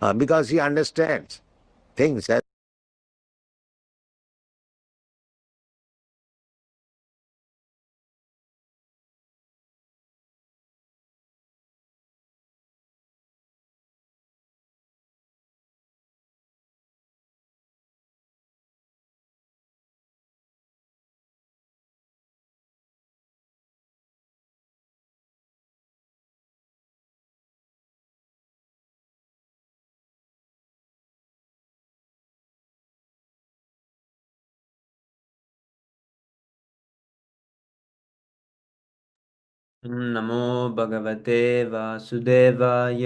because he understands things as ॐ नमो भगवते वासुदेवाय।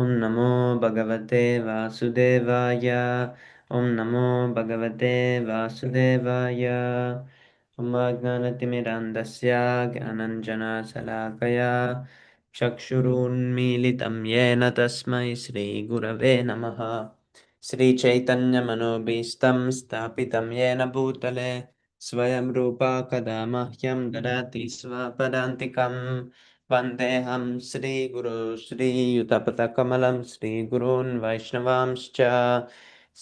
ॐ नमो भगवते वासुदेवाय। ॐ नमो भगवते वासुदेवाय। ॐ अज्ञानतिमिरान्धस्य ज्ञानञ्जनशलाकया चक्षुरुन्मीलितं येन तस्मै श्रीगुरवे नमः। श्रीचैतन्यमनोभीष्टं स्थापितं येन भूतले स्वयं रूपा कदा मह्यं ददाति स्वपदान्तिकम्। वन्देऽहं श्रीगुरो श्रीयुतपथकमलं श्रीगुरून् वैष्णवांश्च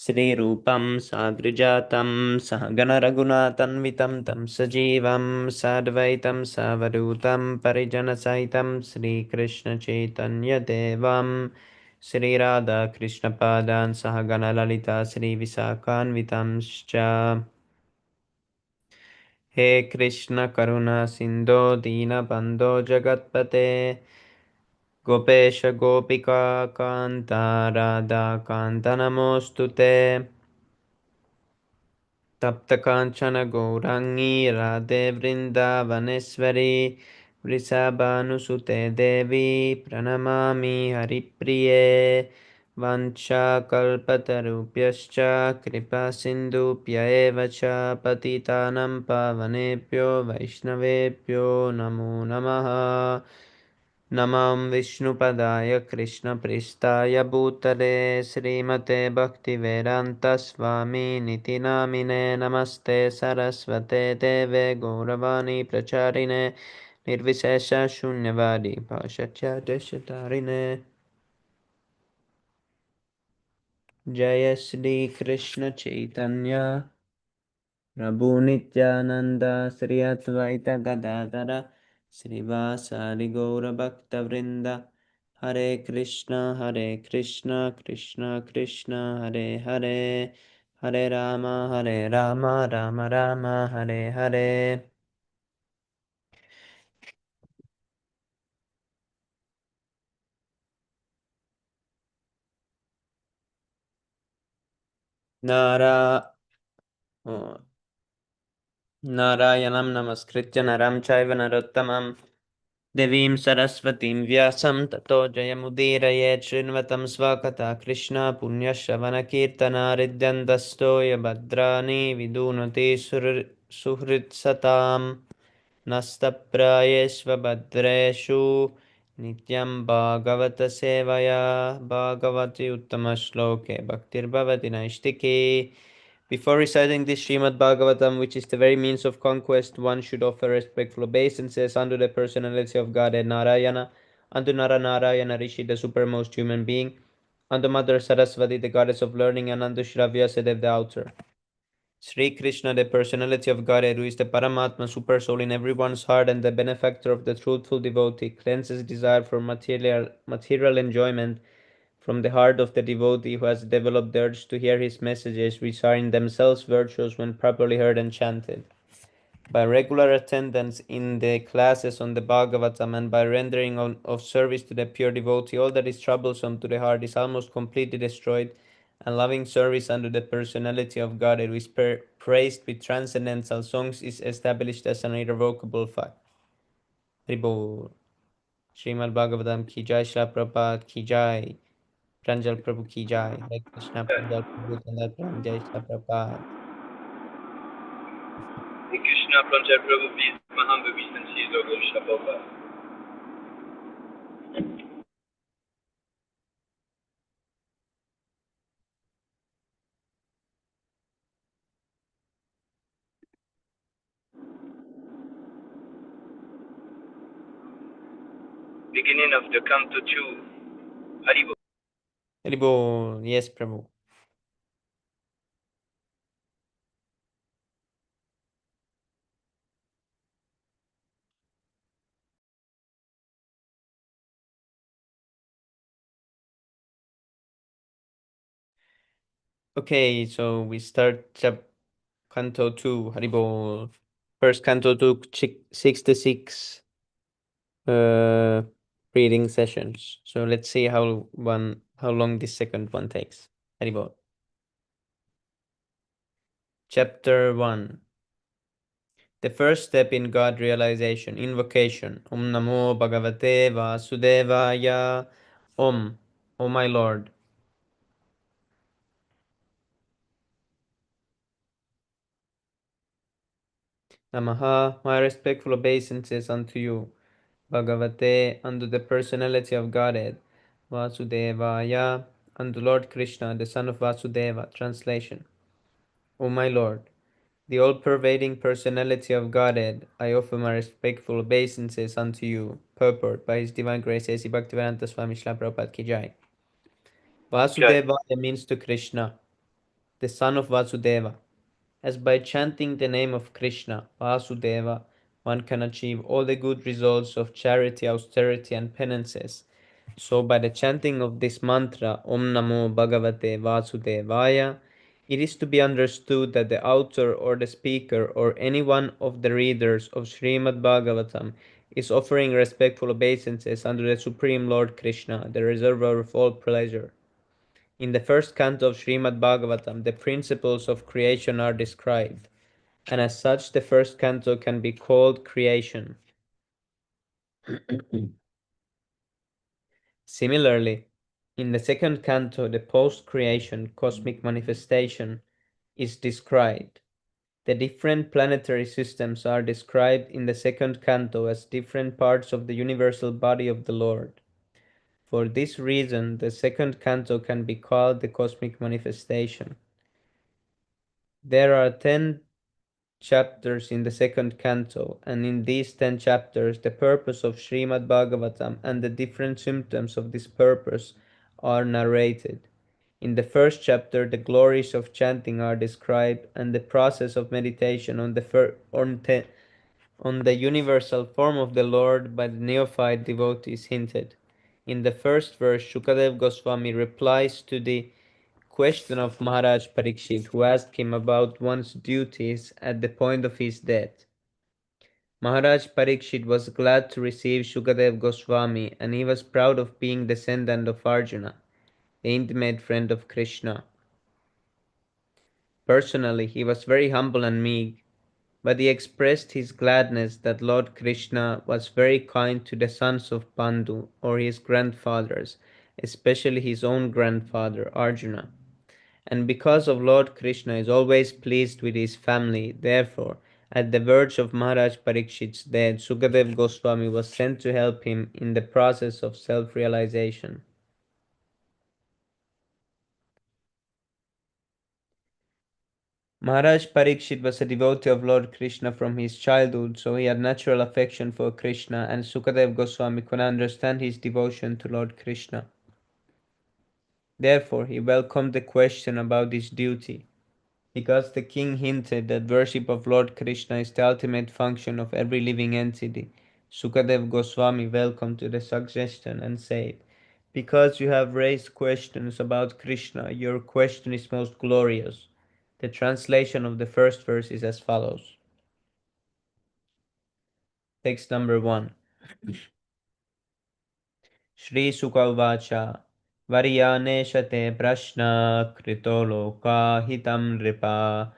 श्रीरूपं साग्रजातं सहगणरघुनाथान्वितं तं सजीवं साद्वैतं सावधूतं परिजनसहितं श्रीकृष्णचैतन्यदेवं श्रीराधाकृष्णपादान् सहगणललिता श्रीविशाखान्वितांश्च। हे कृष्ण करुणा सिन्धो दीनबन्धो जगत्पते गोपेश गोपिका कान्ता राधाकान्त नमोऽस्तु ते। तप्तकाञ्चन गौराङ्गी राधे वृन्दावनेश्वरी वृषभानुसुते देवी प्रणमामि हरिप्रिये। वाञ्छाकल्पतरुभ्यश्च कृपासिन्धुभ्य एव च पतितानां पावनेभ्यो वैष्णवेभ्यो नमो नमः। नमः विष्णुपदाय कृष्णप्रेष्ठाय भूतले श्रीमते भक्तिवेदान्तस्वामिनिति नामिने नमस्ते सरस्वते देवे गौरवाणी प्रचारिणे निर्विशेषशून्यवादी भाषाचार्यशतारिणे। जय श्री कृष्ण चैतन्य प्रभु नित्यानंद श्री अद्वैत गदाधर श्रीवासादि गौरभक्तवृंद। हरे कृष्णा कृष्णा कृष्णा हरे हरे, हरे राम राम राम हरे हरे। नारा नारायणं नमस्कृत्य नरं चैव नरोत्तमं देवीं सरस्वतीं व्यासं ततो जयमुदीरयेत्। शृण्वतं स्वकथा कृष्ण पुण्यश्रवणकीर्तनारिद्यन्तस्तो भद्राणि विदुनोति सुहृत्सतां नस्तप्रायेष्वभद्रेषु नित्यं भागवत सेवया। भागवति उत्तमश्लोके भक्तिर्भवति नैष्टिकी। Before reciting this Śrīmad-Bhāgavatam, which is the very means of conquest, one should offer respectful obeisances unto the personality of Godhead Narayana, unto Nara Narayana Rishi, the supermost human being, unto Mother Saraswati, the goddess of learning, and unto Shravyasadev, the author. Sri Krishna, the personality of Godhead, who is the Paramatma super soul in everyone's heart and the benefactor of the truthful devotee, cleanses desire for material enjoyment from the heart of the devotee who has developed the urge to hear his messages, which are in themselves virtuous when properly heard and chanted. By regular attendance in the classes on the Bhagavatam and by rendering of service to the pure devotee, all that is troublesome to the heart is almost completely destroyed, and loving service unto the personality of God, who is praised with transcendental songs, is established as an irrevocable fact. Haribol. Srimad Bhagavatam ki jai, Srila Prabhupada ki jai. Pranjal Prabhu ki jai. Hare Krishna Pranjal Prabhu Chandra Pram Jai Shri Prabhupada. Hare Krishna, Pranjal Prabhu, please, Maham Vibhisan Logo Shabhava. Beginning of the Canto 2, Haribo. Haribol. Yes, Prabhu. Okay, so we start Canto 2, Haribol. First Canto 2, 66 reading sessions. So let's see how long this second one takes. Haribol. Chapter 1. The first step in God realization, invocation. Om Namo Bhagavate Vasudevaya. Om, O my Lord. Namaha, my respectful obeisances unto you. Bhagavate, unto the personality of Godhead. Vasudevaya, unto Lord Krishna, the son of Vasudeva. Translation. O my Lord, the all-pervading personality of Godhead, I offer my respectful obeisances unto you. Purport by His Divine Grace A.C. Bhaktivedanta Swami Srila Prabhupada Ki Jai. Vasudevaya means to Krishna, the son of Vasudeva. As by chanting the name of Krishna, Vasudeva, one can achieve all the good results of charity, austerity, and penances. So, by the chanting of this mantra, Om Namo Bhagavate Vasudevaya, it is to be understood that the author or the speaker or any one of the readers of Śrīmad-Bhāgavatam is offering respectful obeisances unto the Supreme Lord Krishna, the reservoir of all pleasure. In the first canto of Śrīmad-Bhāgavatam, the principles of creation are described, and as such, the first canto can be called creation. Similarly, in the second canto, the post-creation cosmic manifestation is described. The different planetary systems are described in the second canto as different parts of the universal body of the Lord. For this reason, the second canto can be called the cosmic manifestation. There are 10 chapters in the second canto, and in these 10 chapters, the purpose of Śrīmad-Bhāgavatam and the different symptoms of this purpose are narrated. In the first chapter, the glories of chanting are described, and the process of meditation on the universal form of the Lord by the neophyte devotees hinted. In the first verse, Shukadev Goswami replies to the question of Maharaj Parikshit, who asked him about one's duties at the point of his death. Maharaj Parikshit was glad to receive Shukadev Goswami, and he was proud of being descendant of Arjuna, the intimate friend of Krishna. Personally, he was very humble and meek, but he expressed his gladness that Lord Krishna was very kind to the sons of Pandu, or his grandfathers, especially his own grandfather, Arjuna. And because of Lord Krishna is always pleased with his family, therefore, at the verge of Maharaj Parikshit's death, Sukadev Goswami was sent to help him in the process of self-realization. Maharaj Parikshit was a devotee of Lord Krishna from his childhood, so he had natural affection for Krishna, and Sukadev Goswami could understand his devotion to Lord Krishna. Therefore, he welcomed the question about his duty. Because the king hinted that worship of Lord Krishna is the ultimate function of every living entity, Sukadev Goswami welcomed the suggestion and said, because you have raised questions about Krishna, your question is most glorious. The translation of the first verse is as follows. Text number 1. Shri Sukavacha Varyaneshate Prashna Krito Loka Hitam Nripa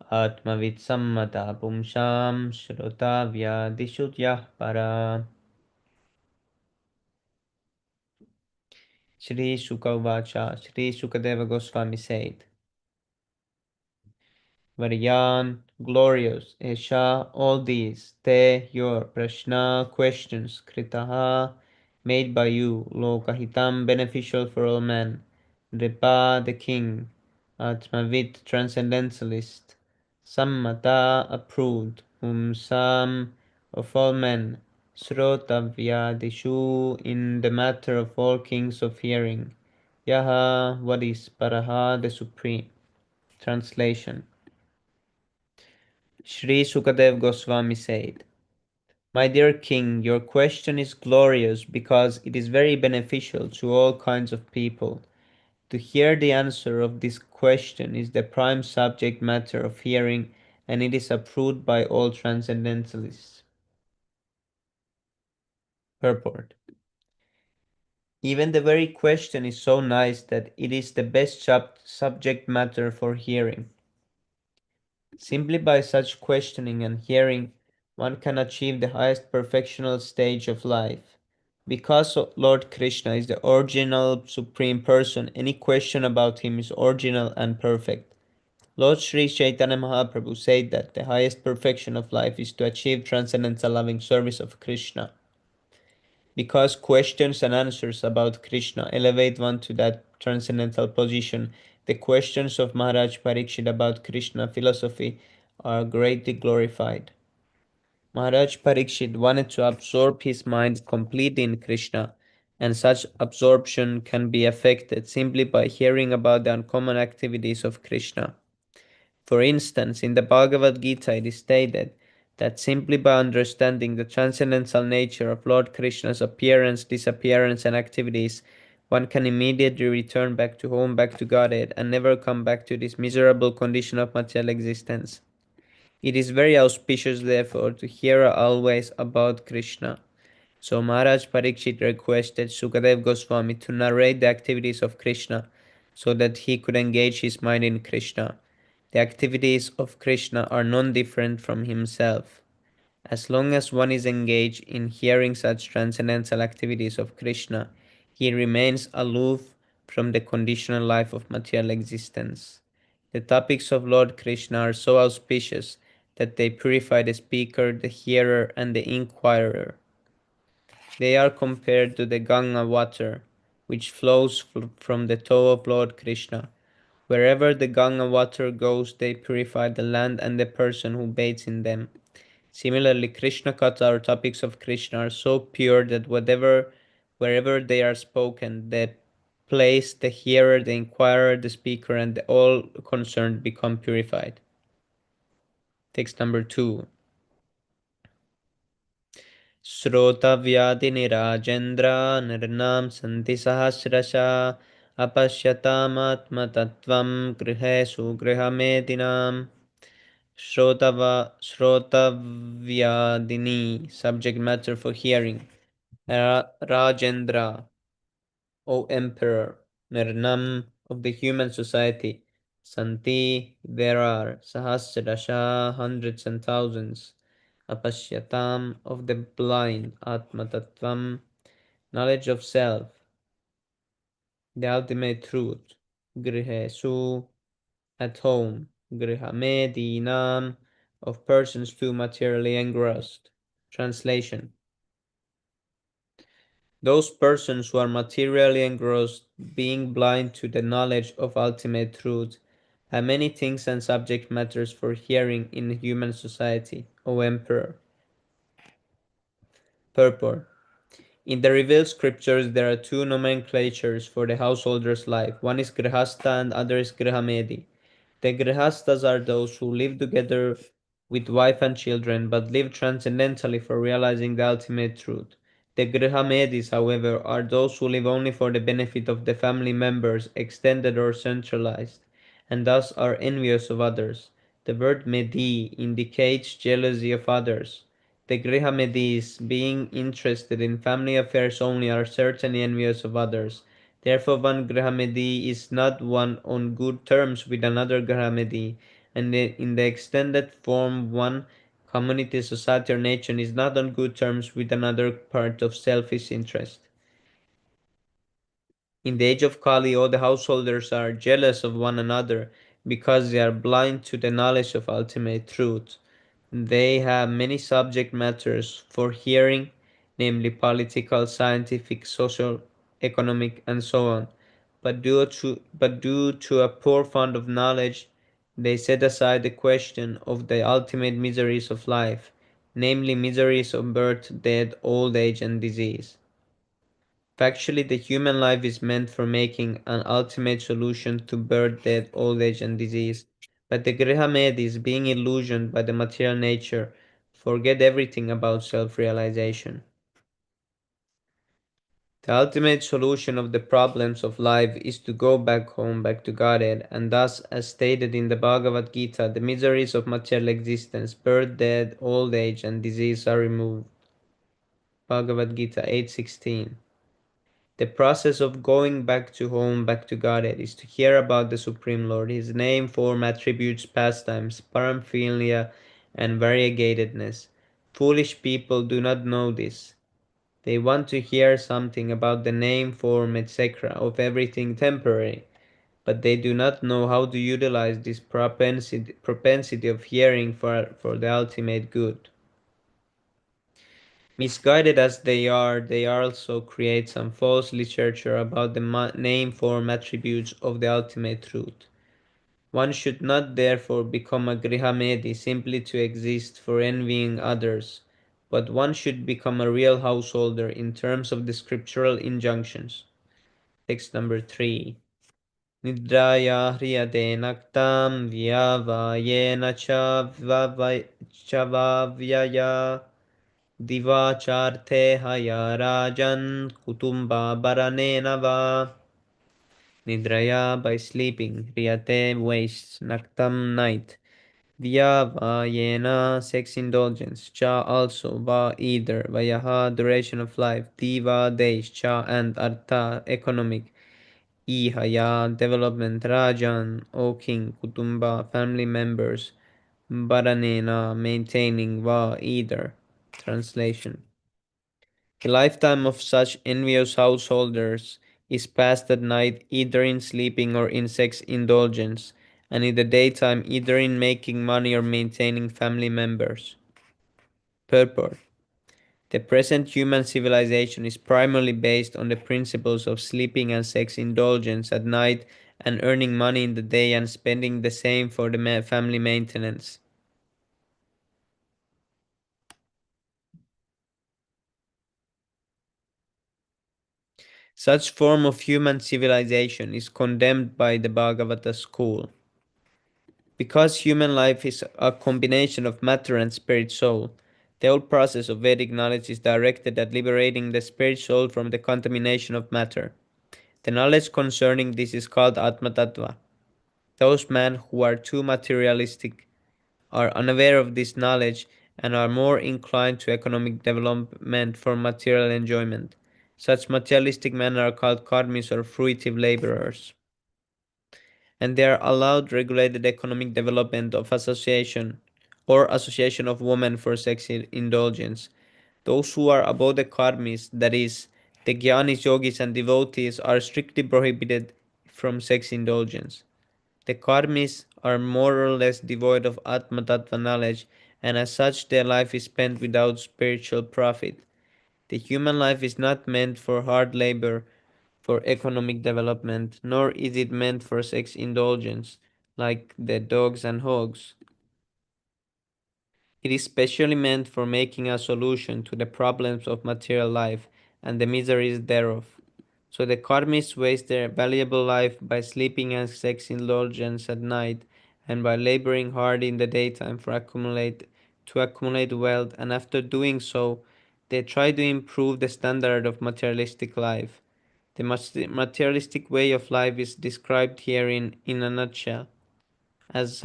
Atmavit Sammata Pumsham Shrotavya Dishutyah Para. Shri Sukavacha, Shri Sukadeva Goswami said, Varyan, glorious, Esha, all these, Te, your, Prashna, questions, Kritaha, made by you, Lokahitam, beneficial for all men, Nripa, the king, Atmavit, transcendentalist, Sammata, approved, Sam, of all men, Srotavya, Dishu, in the matter of all kings of hearing, Yaha, what is Paraha, the Supreme? Translation. Sri Sukadev Goswami said, My dear king, your question is glorious because it is very beneficial to all kinds of people. To hear the answer of this question is the prime subject matter of hearing, and it is approved by all transcendentalists. Purport. Even the very question is so nice that it is the best subject matter for hearing. Simply by such questioning and hearing, one can achieve the highest perfectional stage of life. Because Lord Krishna is the original Supreme Person, any question about him is original and perfect. Lord Sri Chaitanya Mahaprabhu said that the highest perfection of life is to achieve transcendental loving service of Krishna. Because questions and answers about Krishna elevate one to that transcendental position, the questions of Maharaj Parikshit about Krishna philosophy are greatly glorified. Maharaj Parikshit wanted to absorb his mind completely in Krishna, and such absorption can be effected simply by hearing about the uncommon activities of Krishna. For instance, in the Bhagavad Gita it is stated that simply by understanding the transcendental nature of Lord Krishna's appearance, disappearance, and activities, one can immediately return back to home, back to Godhead, and never come back to this miserable condition of material existence. It is very auspicious, therefore, to hear always about Krishna. So Maharaj Parikshit requested Sukadev Goswami to narrate the activities of Krishna so that he could engage his mind in Krishna. The activities of Krishna are non-different from himself. As long as one is engaged in hearing such transcendental activities of Krishna, he remains aloof from the conditional life of material existence. The topics of Lord Krishna are so auspicious that they purify the speaker, the hearer, and the inquirer. They are compared to the Ganga water, which flows from the toe of Lord Krishna. Wherever the Ganga water goes, they purify the land and the person who bathes in them. Similarly, Krishna Katha or topics of Krishna are so pure that wherever they are spoken, the place, the hearer, the inquirer, the speaker, and all concerned become purified. Text number 2. श्रोतव्यादिनिराजेन्द्र नृणां सन्ति सहस्रशा अपश्यतामात्मतत्त्वं गृहेषु गृहमेदिनाम्. Shrotavyadini, subject matter for hearing. Rajendra, O Emperor. Nirnam, of the human society. Santi, there are. Sahasrasha, hundreds and thousands. Apashyatam, of the blind. Atmatattvam, knowledge of self. The ultimate truth. Grihesu, at home. Grihamedinam, of persons too materially engrossed. Translation. Those persons who are materially engrossed, being blind to the knowledge of ultimate truth, have many things and subject matters for hearing in human society, O Emperor. Purport. In the revealed scriptures, there are two nomenclatures for the householder's life. One is Grihastha and other is Grihamedi. The Grihasthas are those who live together with wife and children, but live transcendentally for realizing the ultimate truth. The Grihamedis, however, are those who live only for the benefit of the family members, extended or centralized, and thus are envious of others. The word Medi indicates jealousy of others. The Grihamedis, being interested in family affairs only, are certainly envious of others. Therefore, one Grihamedi is not one on good terms with another Grihamedi, and in the extended form, one community, society, or nation is not on good terms with another part of selfish interest. In the age of Kali, all the householders are jealous of one another because they are blind to the knowledge of ultimate truth. They have many subject matters for hearing, namely political, scientific, social, economic, and so on. But due to a poor fund of knowledge, they set aside the question of the ultimate miseries of life, namely miseries of birth, death, old age, and disease. Factually, the human life is meant for making an ultimate solution to birth, death, old age, and disease. But the Grihamedis, being illusioned by the material nature, forget everything about self-realization. The ultimate solution of the problems of life is to go back home, back to Godhead, and thus, as stated in the Bhagavad Gita, the miseries of material existence, birth, death, old age, and disease are removed. Bhagavad Gita 8:16. The process of going back to home, back to Godhead, is to hear about the Supreme Lord, His name, form, attributes, pastimes, paraphernalia, and variegatedness. Foolish people do not know this. They want to hear something about the name, form, etc., of everything temporary, but they do not know how to utilize this propensity of hearing for the ultimate good. Misguided as they also create some false literature about the name, form, attributes of the ultimate truth. One should not therefore become a Grihamedi simply to exist for envying others, but one should become a real householder in terms of the scriptural injunctions. Text number 3. Nidraya hriyate naktam vyavayena chavavyaya Divacharte haya rajan kutumba baranena va. Nidraya by sleeping, riyate wastes, naktam night. Vya vayena sex indulgence, cha also, va either, vayaha duration of life, diva days, cha and artha economic, ihaya development, rajan, O king, kutumba family members, baranena maintaining, va either. Translation. The lifetime of such envious householders is passed at night either in sleeping or in sex indulgence, and in the daytime either in making money or maintaining family members. Purport. The present human civilization is primarily based on the principles of sleeping and sex indulgence at night and earning money in the day and spending the same for the family maintenance. Such form of human civilization is condemned by the Bhagavata school. Because human life is a combination of matter and spirit soul, the whole process of Vedic knowledge is directed at liberating the spirit soul from the contamination of matter. The knowledge concerning this is called Atma Tattva. Those men who are too materialistic are unaware of this knowledge and are more inclined to economic development for material enjoyment. Such materialistic men are called karmis or fruitive laborers, and they are allowed regulated economic development of association of women for sex indulgence. Those who are above the karmis, that is, the jnanis, yogis, and devotees, are strictly prohibited from sex indulgence. The karmis are more or less devoid of Atma Tattva knowledge, and as such their life is spent without spiritual profit. The human life is not meant for hard labor, for economic development, nor is it meant for sex indulgence, like the dogs and hogs. It is specially meant for making a solution to the problems of material life and the miseries thereof. So the karmis waste their valuable life by sleeping and sex indulgence at night, and by laboring hard in the daytime to accumulate wealth, and after doing so, they try to improve the standard of materialistic life. The materialistic way of life is described here in a nutshell, as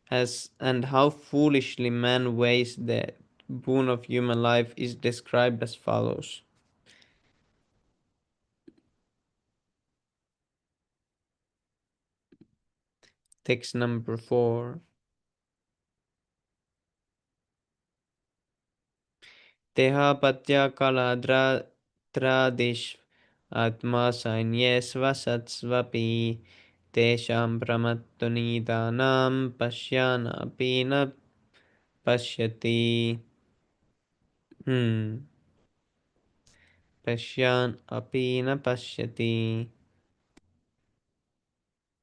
as and how foolishly man wastes the boon of human life is described as follows. Text number 4. Tehapatya kaladradradishv atma sainyesvasatsvapi tesham pramatunidanam pashyana pina pashyati. Hmm. Pashyan apina pashyati.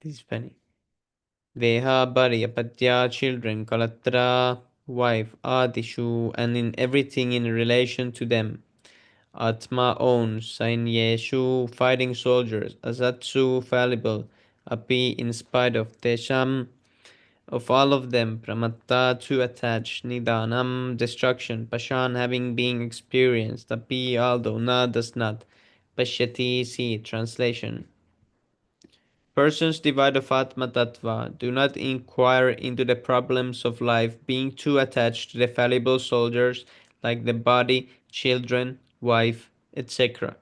This is funny. Veha Bharyapatya, children, Kalatra, wife, Adishu, and in everything in relation to them. Atma owns Sainyeshu fighting soldiers, Asatsu fallible, Api in spite of Tesham, of all of them, Pramatta to attach, Nidanam destruction, Pashan having been experienced, Api although na does not, Pashyati see translation. Persons devoid of Atma Tattva do not inquire into the problems of life, being too attached to the fallible soldiers like the body, children, wife, etc.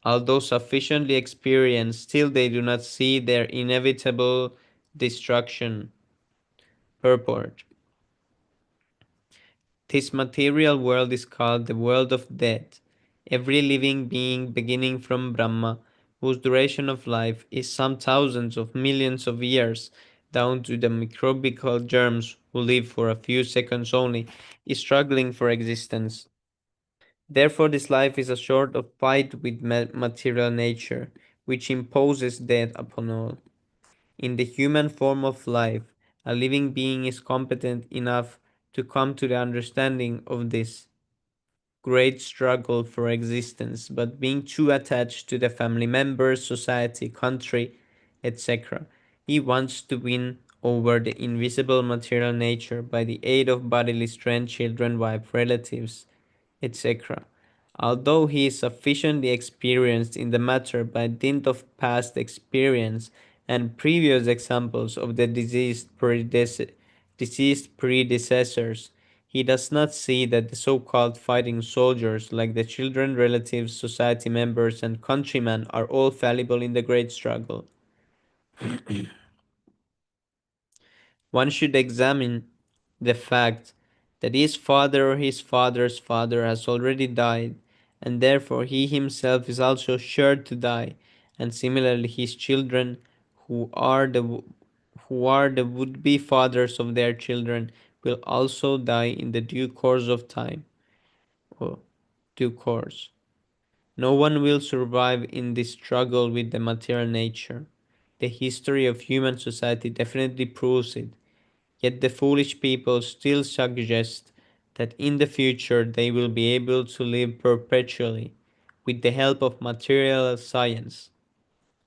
Although sufficiently experienced, still they do not see their inevitable destruction. Purport. This material world is called the world of death. Every living being beginning from Brahma, whose duration of life is some thousands of millions of years, down to the microbial germs who live for a few seconds only, is struggling for existence. Therefore, this life is a sort of fight with material nature, which imposes death upon all. In the human form of life, a living being is competent enough to come to the understanding of this great struggle for existence, but being too attached to the family members, society, country, etc., he wants to win over the invisible material nature by the aid of bodily strength, children, wife, relatives, etc. Although he is sufficiently experienced in the matter by dint of past experience and previous examples of the deceased predecessors, he does not see that the so-called fighting soldiers, like the children, relatives, society members, and countrymen, are all fallible in the great struggle. One should examine the fact that his father or his father's father has already died, and therefore he himself is also sure to die, and similarly his children, who are the who are the would-be fathers of their children, will also die in the due course of time. Or due course. No one will survive in this struggle with the material nature. The history of human society definitely proves it. Yet the foolish people still suggest that in the future they will be able to live perpetually with the help of material science.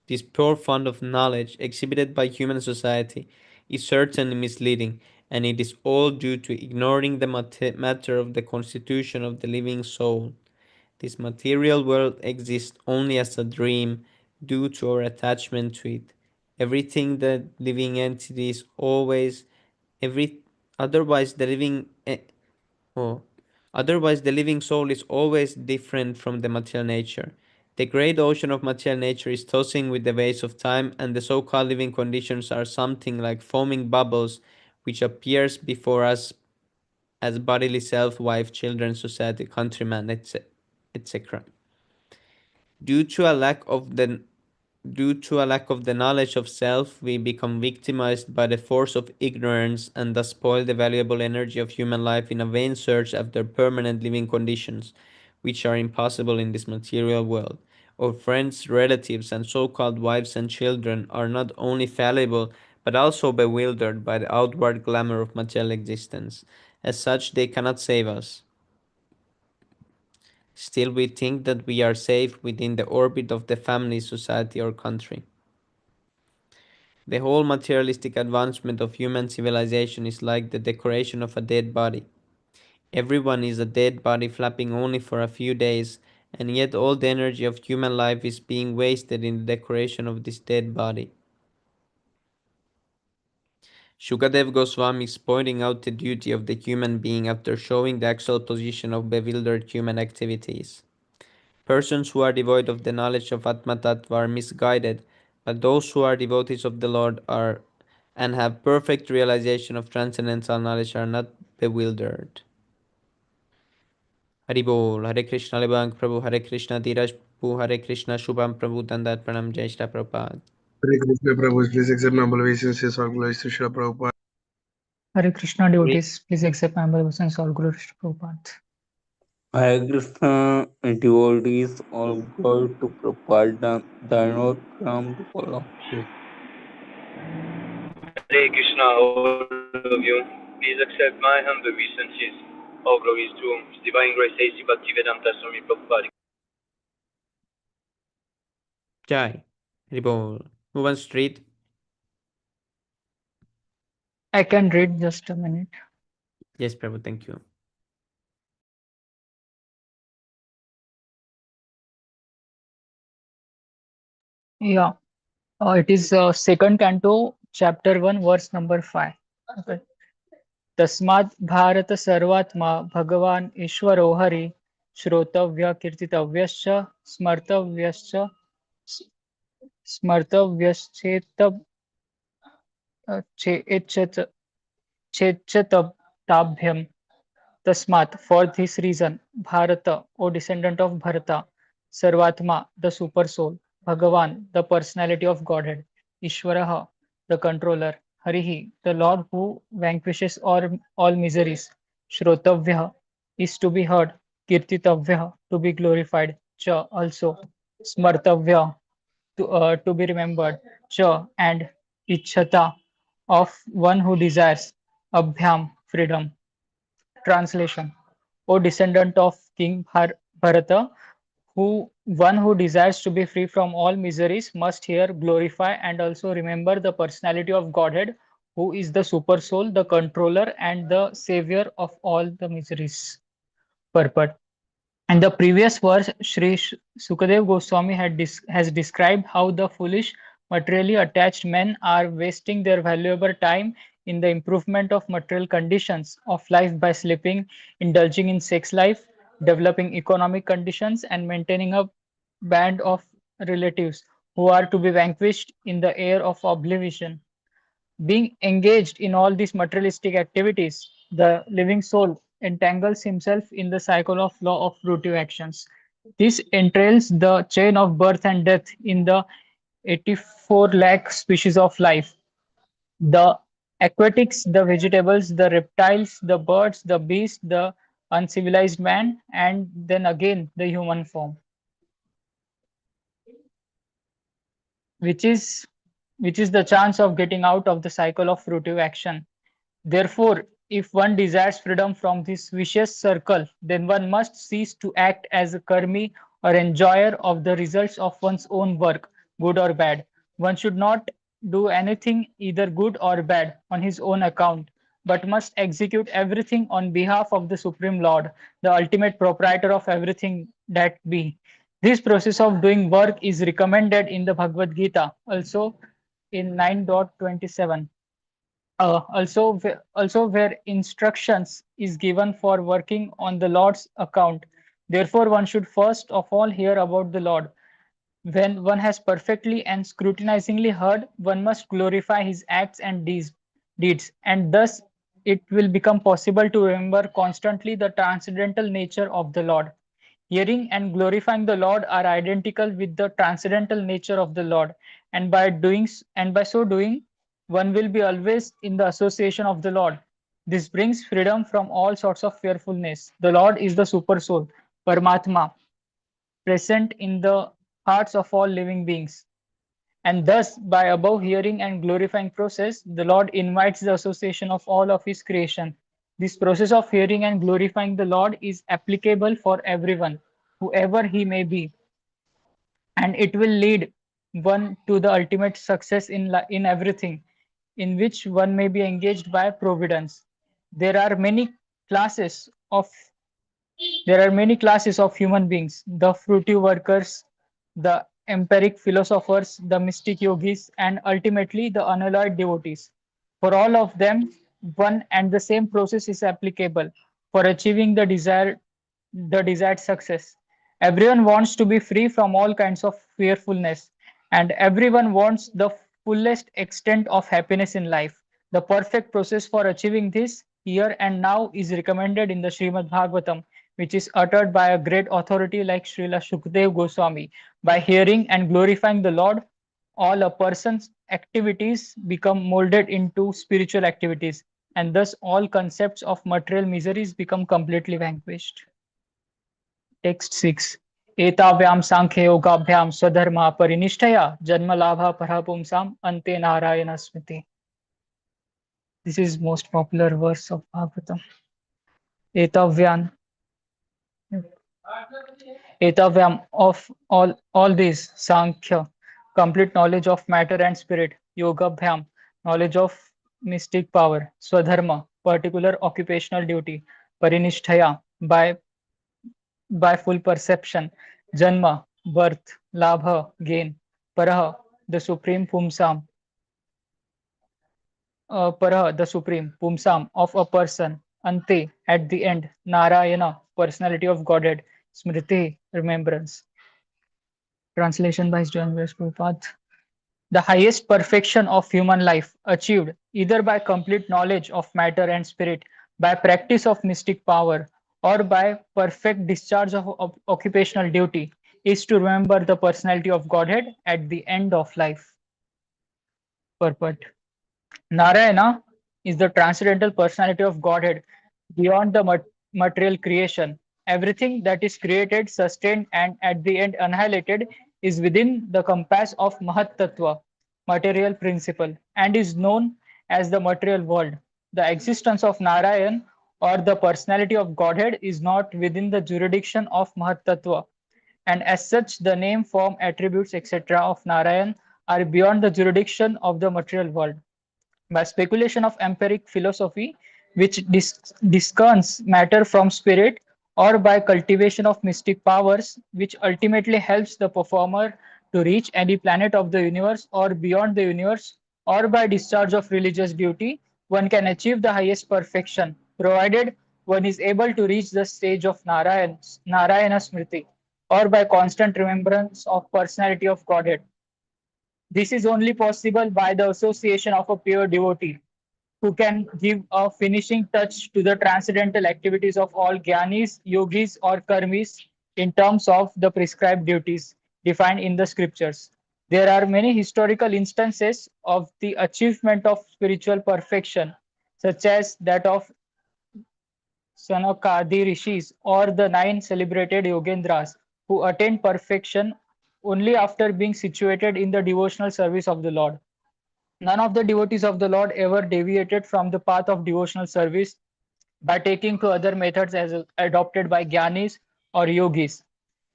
This pure fund of knowledge exhibited by human society is certainly misleading, and it is all due to ignoring the matter of the constitution of the living soul. This material world exists only as a dream due to our attachment to it. Everything that living entity is always every otherwise the living oh, otherwise the living soul is always different from the material nature. The great ocean of material nature is tossing with the waves of time, and the so-called living conditions are something like foaming bubbles which appears before us as bodily self, wife, children, society, countryman, etc. Due to a lack of the Due to a lack of the knowledge of self, we become victimized by the force of ignorance and thus spoil the valuable energy of human life in a vain search after permanent living conditions, which are impossible in this material world. Our friends, relatives, and so called wives and children are not only fallible, but also bewildered by the outward glamour of material existence. As such, they cannot save us. Still, we think that we are safe within the orbit of the family, society, or country. The whole materialistic advancement of human civilization is like the decoration of a dead body. Everyone is a dead body flapping only for a few days, and yet all the energy of human life is being wasted in the decoration of this dead body. Shukadev Goswami is pointing out the duty of the human being after showing the actual position of bewildered human activities. Persons who are devoid of the knowledge of Atma Tattva are misguided, but those who are devotees of the Lord are and have perfect realization of transcendental knowledge are not bewildered. Hari Bol, Hare Krishna Lebang Prabhu, Hare Krishna Dheeraj Prabhu, Hare Krishna Shubham Prabhu, Dandat Pranam Jai Shri Prabhupada. Hare Krishna Prabhu, please accept my obeisances. All glories to Srila Prabhupada. Hare Krishna devotees, please accept my obeisances. All glories to Prabhupada. Hare Krishna devotees, all glory to Prabhupada, Dhanot Pranam to all of you. Hare Krishna, all of you. Please accept my humble obeisances. All glories to His Divine Grace A.C. Bhaktivedanta Swami Prabhupada. Jai. Haribol. Who wants to read? I can read just a minute. Yes, Prabhu, thank you. Yeah, it is second canto, chapter 1, verse number 5. Okay. तस्मात् भारत सर्वात्मा भगवान ईश्वरो Hari श्रोतव्य कीर्तितव्यश्च स्मर्तव्यश्च स्मर्तव्यश्चेत चेच्चताभ्यम. Tasmat, for this reason, Bharata, O descendant of Bharata, Sarvatma, the super soul, Bhagavan, the personality of Godhead, Ishvaraha, the controller, Harihi, the Lord who vanquishes all miseries, Shrotavyaha, is to be heard, Kirtitavyaha, to be glorified, Cha, also, Smartavya, to be remembered, Cha, and Ichhata, of one who desires, Abhyam, freedom. Translation: O descendant of King Bharata, one who desires to be free from all miseries must here glorify and also remember the personality of Godhead, who is the super soul, the controller, and the savior of all the miseries. Purport. In the previous verse, Sri Sukadev Goswami has described how the foolish, materially attached men are wasting their valuable time in the improvement of material conditions of life by sleeping, indulging in sex life, developing economic conditions, and maintaining a band of relatives who are to be vanquished in the air of oblivion. Being engaged in all these materialistic activities, the living soul entangles himself in the cycle of law of fruitive actions. This entails the chain of birth and death in the 84 lakh species of life. The aquatics, the vegetables, the reptiles, the birds, the beasts, the uncivilized man, and then again the human form, which is which is the chance of getting out of the cycle of fruitive action. Therefore, if one desires freedom from this vicious circle, then one must cease to act as a karmi or enjoyer of the results of one's own work, good or bad. One should not do anything either good or bad on his own account, but must execute everything on behalf of the Supreme Lord, the ultimate proprietor of everything that be. This process of doing work is recommended in the Bhagavad Gita, also in 9.27. Also where instructions is given for working on the Lord's account. Therefore, one should first of all hear about the Lord. When one has perfectly and scrutinizingly heard, one must glorify his acts and deeds, and thus it will become possible to remember constantly the transcendental nature of the Lord. Hearing and glorifying the Lord are identical with the transcendental nature of the Lord, and by so doing, one will be always in the association of the Lord. This brings freedom from all sorts of fearfulness. The Lord is the super soul, Paramatma, present in the hearts of all living beings. And thus, by above hearing and glorifying process, the Lord invites the association of all of his creation. This process of hearing and glorifying the Lord is applicable for everyone, whoever he may be, and it will lead one to the ultimate success in everything in which one may be engaged by providence. There are many classes of there are many classes of human beings: the fruitive workers, the empiric philosophers, the mystic yogis, and ultimately the unalloyed devotees. For all of them, one and the same process is applicable for achieving the desired success. Everyone wants to be free from all kinds of fearfulness, and everyone wants the fullest extent of happiness in life. The perfect process for achieving this here and now is recommended in the Śrīmad-Bhāgavatam, which is uttered by a great authority like Srila Shukdev Goswami. By hearing and glorifying the Lord, all a person's activities become molded into spiritual activities, and thus all concepts of material miseries become completely vanquished. Text 6. एताभ्याम सांख्य योगाभ्याम स्वधर्मा परिनिष्ठया जन्म लाभा परपुंसाम अन्ते नारायण स्मृति. This is most popular verse of Bhagavatam. Etavyam, Etavyam, of all these Sankhya, complete knowledge of matter and spirit. Yoga Bhyam, knowledge of mystic power. Swadharma, particular occupational duty. Parinishtaya, by full perception. Janma, birth. Labha, gain. Paraha, the supreme Pumsam. Paraha, the supreme Pumsam of a person. Ante, at the end. Narayana, personality of Godhead. Smriti, remembrance. Translation by John West Prabhupada. The highest perfection of human life, achieved either by complete knowledge of matter and spirit, by practice of mystic power, or by perfect discharge of occupational duty, is to remember the personality of Godhead at the end of life. Purport. Narayana is the transcendental personality of Godhead beyond the material creation. Everything that is created, sustained, and at the end annihilated is within the compass of Mahat Tattva, material principle, and is known as the material world. The existence of Narayan or the personality of Godhead is not within the jurisdiction of Mahat Tattva, and as such, the name, form, attributes, etc. of Narayan are beyond the jurisdiction of the material world. By speculation of empiric philosophy, which discerns matter from spirit, or by cultivation of mystic powers, which ultimately helps the performer to reach any planet of the universe or beyond the universe, or by discharge of religious duty, one can achieve the highest perfection, provided one is able to reach the stage of Narayana Smriti, or by constant remembrance of personality of Godhead. This is only possible by the association of a pure devotee who can give a finishing touch to the transcendental activities of all jnanis, yogis, or karmis in terms of the prescribed duties defined in the scriptures. There are many historical instances of the achievement of spiritual perfection, such as that of Sanakadi rishis or the 9 celebrated Yogendras who attained perfection only after being situated in the devotional service of the Lord. None of the devotees of the Lord ever deviated from the path of devotional service by taking to other methods as adopted by jnanis or yogis.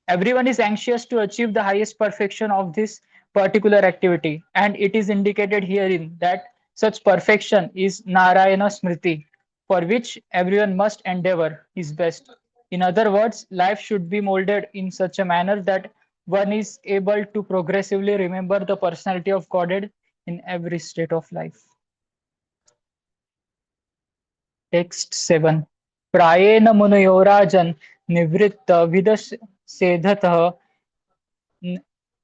Everyone is anxious to achieve the highest perfection of this particular activity, and it is indicated herein that such perfection is Narayana Smriti, for which everyone must endeavor his best. In other words, life should be molded in such a manner that one is able to progressively remember the personality of Godhead in every state of life. Text 7. Prayena munayorajan nivritta vidasedhatah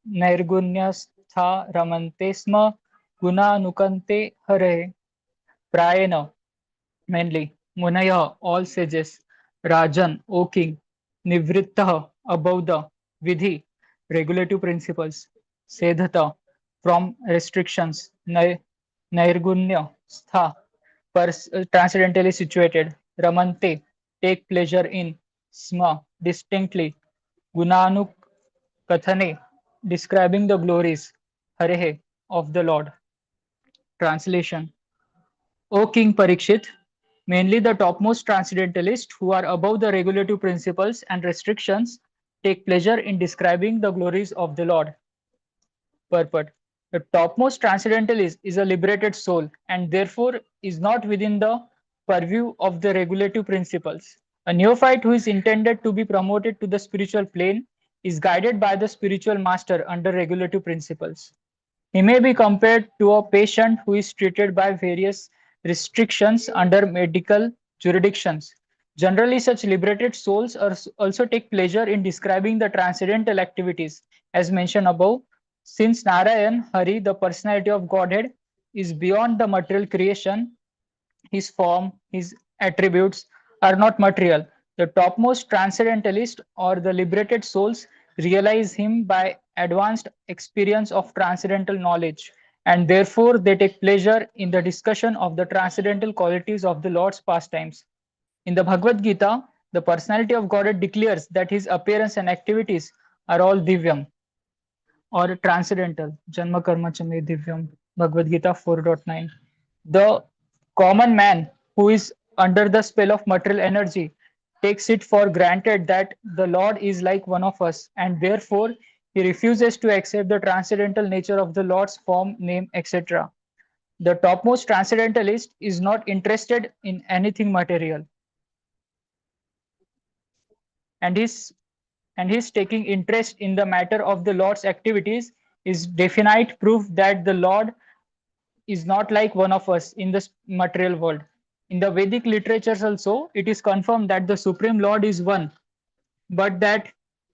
नैर्गुण्यस्था रमन्ते स्म गुणानुकन्ते हरे. Prayena, mainly. Munaya, all sages. Rajan, O king. Nivrittah, above the. Vidhi, regulative principles. Sedhata, from restrictions. Nairgunya, stha, transcendentally situated. Ramante, take pleasure in. Sma, distinctly. Gunanuk Kathane, describing the glories, Harehe, of the Lord. Translation. O King Parikshit, mainly the topmost transcendentalists who are above the regulative principles and restrictions take pleasure in describing the glories of the Lord. Purport. The topmost transcendentalist is a liberated soul and therefore is not within the purview of the regulative principles. A neophyte who is intended to be promoted to the spiritual plane is guided by the spiritual master under regulative principles. He may be compared to a patient who is treated by various restrictions under medical jurisdictions. Generally, such liberated souls also take pleasure in describing the transcendental activities, as mentioned above. Since Narayan, Hari, the personality of Godhead, is beyond the material creation, his form, his attributes are not material. The topmost transcendentalist or the liberated souls realize him by advanced experience of transcendental knowledge, and therefore they take pleasure in the discussion of the transcendental qualities of the Lord's pastimes. In the Bhagavad Gita, the personality of Godhead declares that his appearance and activities are all divyam or transcendental. Janma karma chame divyam. Bhagavad Gita 4.9. The common man who is under the spell of material energy takes it for granted that the Lord is like one of us, and therefore He refuses to accept the transcendental nature of the Lord's form, name, etc. The topmost transcendentalist is not interested in anything material, and his taking interest in the matter of the Lord's activities is definite proof that the Lord is not like one of us in this material world. In the Vedic literatures also, it is confirmed that the Supreme Lord is one, but that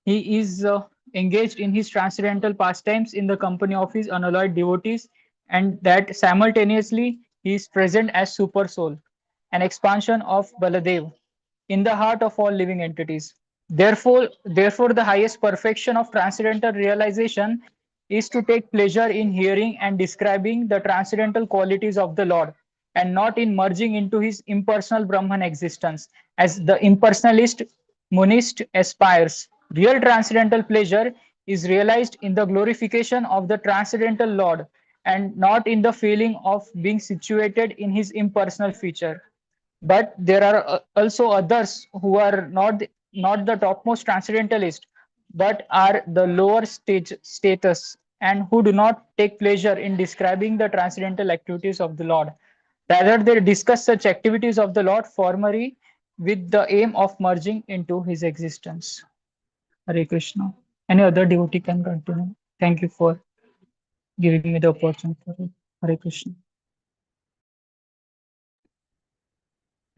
he is engaged in his transcendental pastimes in the company of his unalloyed devotees, and that simultaneously he is present as super soul, an expansion of Baladev in the heart of all living entities. Therefore, the highest perfection of transcendental realization is to take pleasure in hearing and describing the transcendental qualities of the Lord, and not in merging into his impersonal Brahman existence, as the impersonalist monist aspires. Real transcendental pleasure is realized in the glorification of the transcendental Lord, and not in the feeling of being situated in his impersonal feature. But there are also others who are not the topmost transcendentalist, but are the lower stage status, and who do not take pleasure in describing the transcendental activities of the Lord. Rather, they discuss such activities of the Lord formally with the aim of merging into his existence. Hare Krishna. Any other devotee can continue. Thank you for giving me the opportunity. Hare Krishna.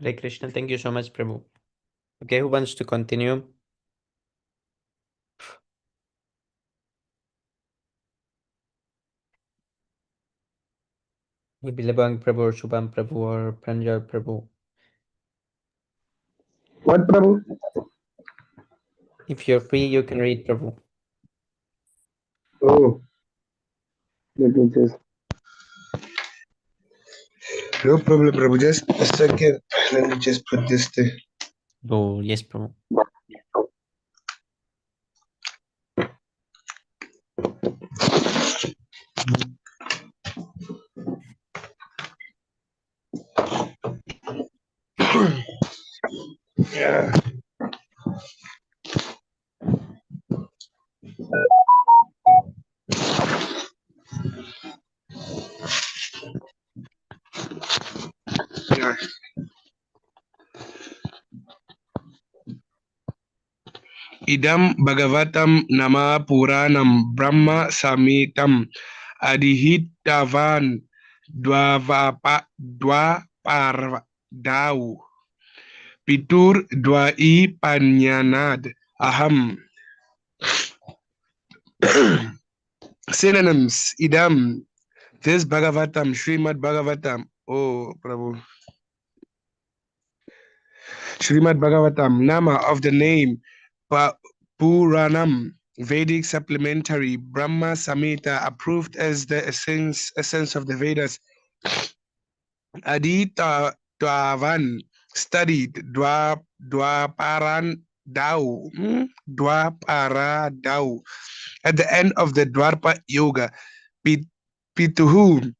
Hare Krishna. Thank you so much, Prabhu. Okay, who wants to continue? Maybe Lebang Prabhu or Shubham Prabhu or Pranjal Prabhu. What, Prabhu? If you're free, you can read, Prabhu. Oh, let me just. No problem, Prabhu. Just a second. Let me just put this thing. Oh, yes, Prabhu. Yeah. Yeah. Idam Bhagavatam Nama Puranam Brahma Samitam Adihitavan Dwaparvadau Pitur Dwai Panyanad Aham. Synonyms: Idam, this Bhagavatam, Śrīmad-Bhāgavatam. Oh, Prabhu. Śrīmad-Bhāgavatam, Nama of the name, Puranam, Vedic supplementary, Brahma Samhita, approved as the essence of the Vedas. Adita Dwavan, studied, Dwaparan Dau, Dwapara Dau. At the end of the Dwarpa Yoga, Pituhu,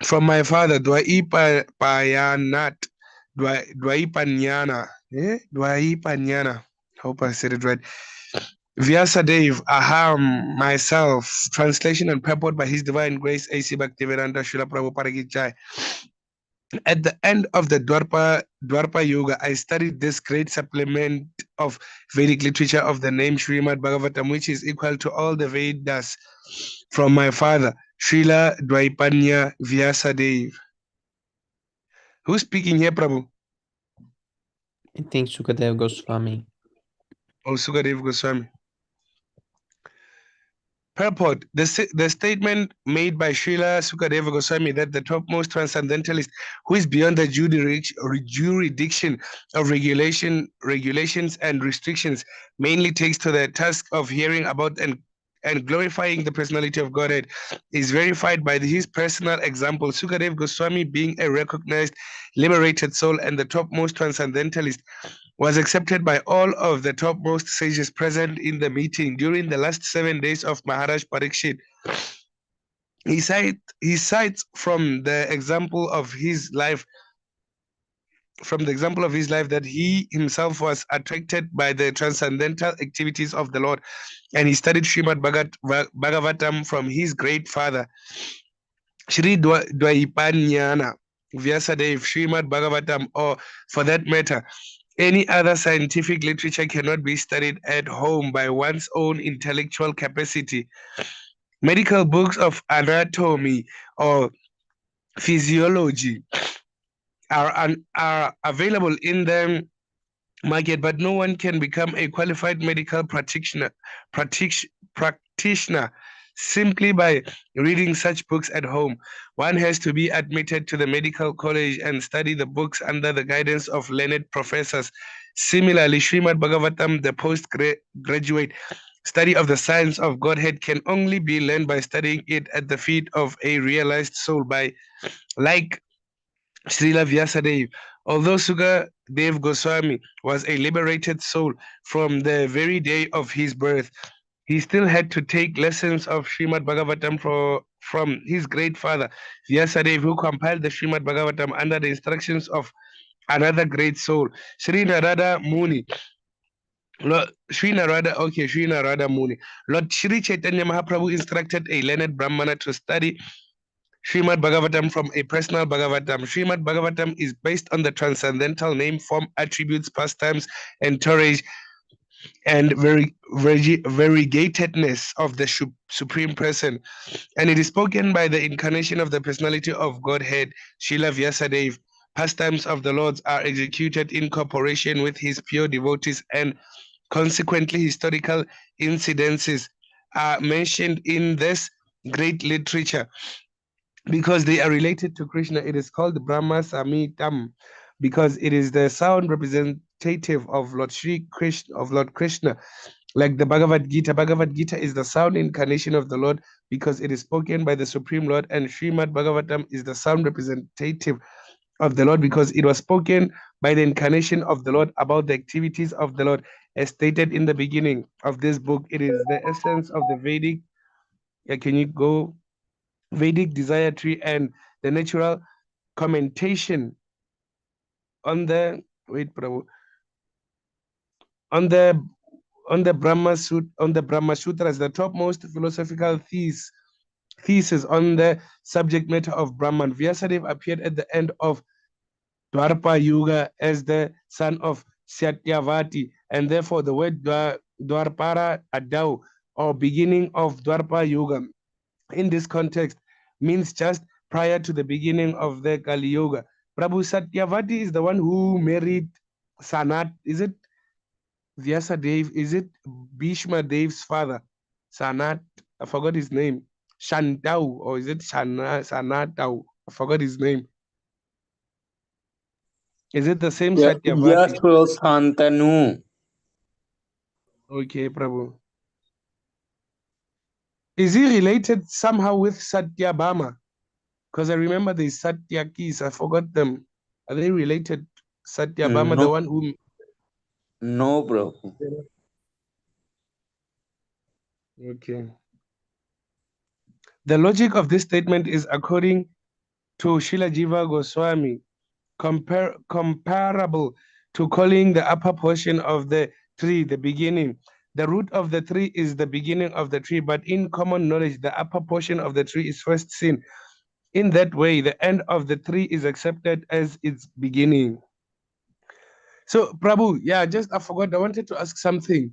from my father, Dwaipayanat, Dwaipanyana, Dwaipanyana. Hope I said it right. Vyasadev, Aham, myself. Translation and purport by His Divine Grace, A.C. Bhaktivedanta Srila Prabhupada Ki Jai. At the end of the Dwarpa Yoga, I studied this great supplement of Vedic literature of the name Śrīmad-Bhāgavatam, which is equal to all the Vedas, from my father, Srila Dwaipanya Vyasadev. Who's speaking here, Prabhu? I think Sukadev Goswami. Oh, Sukadev Goswami. Purport: the statement made by Srila Sukadeva Goswami that the topmost transcendentalist, who is beyond the jurisdiction of regulations and restrictions, mainly takes to the task of hearing about and glorifying the personality of Godhead, is verified by his personal example. Sukadeva Goswami, being a recognized liberated soul and the topmost transcendentalist, was accepted by all of the topmost sages present in the meeting during the last 7 days of Maharaj Parikshit. He cites from the example of his life from the example of his life that he himself was attracted by the transcendental activities of the Lord, and he studied Śrīmad-Bhāgavatam from his great father, Shri Dwaipanyana Vyasadeva, Śrīmad-Bhāgavatam, or for that matter, any other scientific literature cannot be studied at home by one's own intellectual capacity. Medical books of anatomy or physiology are available in the market, but no one can become a qualified medical practitioner simply by reading such books at home. One has to be admitted to the medical college and study the books under the guidance of learned professors. Similarly, Śrīmad-Bhāgavatam, the postgraduate study of the science of Godhead, can only be learned by studying it at the feet of a realized soul, by like Srila Vyasadeva. Although Sukadev Goswami was a liberated soul from the very day of his birth, he still had to take lessons of Śrīmad-Bhāgavatam from his great father, Vyasadeva, who compiled the Śrīmad-Bhāgavatam under the instructions of another great soul, Sri Narada Muni. Sri Narada Muni. Lord Shri Chaitanya Mahaprabhu instructed a learned Brahmana to study Śrīmad-Bhāgavatam from a personal Bhagavatam. Śrīmad-Bhāgavatam is based on the transcendental name, form, attributes, pastimes, entourage, and variegatedness of the Supreme Person. And it is spoken by the incarnation of the personality of Godhead, Srila Vyasadeva. Pastimes of the Lords are executed in cooperation with his pure devotees, and consequently historical incidences are mentioned in this great literature. Because they are related to Krishna, it is called Brahma Samitam, because it is the sound representative of Lord Krishna, like the Bhagavad Gita. Bhagavad Gita is the sound incarnation of the Lord because it is spoken by the Supreme Lord, and Śrīmad-Bhāgavatam is the sound representative of the Lord because it was spoken by the incarnation of the Lord about the activities of the Lord, as stated in the beginning of this book. It is the essence of the Vedic. Can you go? Vedic desire tree and the natural commentation on the on the Brahma Sutras, the topmost philosophical thesis on the subject matter of Brahman. Vyasadeva appeared at the end of Dwarpa Yuga as the son of Satyavati, and therefore the word Dwarpara Adau, or beginning of Dwarpa Yuga, in this context means just prior to the beginning of the Kali Yuga. Prabhu, Satyavati is the one who married Sanat. Is it Vyasadeva? Is it Bhishma Dev's father? Sanat, I forgot his name. Shantau, or is it Sanatau? I forgot his name. Is it the same Satyavati? Yes, bro, Santanu. Okay, Prabhu. Is he related somehow with Satyabhama? Because I remember the Satyakis, I forgot them. Are they related? Satyabhama, the one who... No, bro. Okay. The logic of this statement is according to Srila Jiva Goswami, comparable to calling the upper portion of the tree the beginning. The root of the tree is the beginning of the tree, but in common knowledge, the upper portion of the tree is first seen. In that way, the end of the tree is accepted as its beginning. So, Prabhu, yeah, I forgot, I wanted to ask something.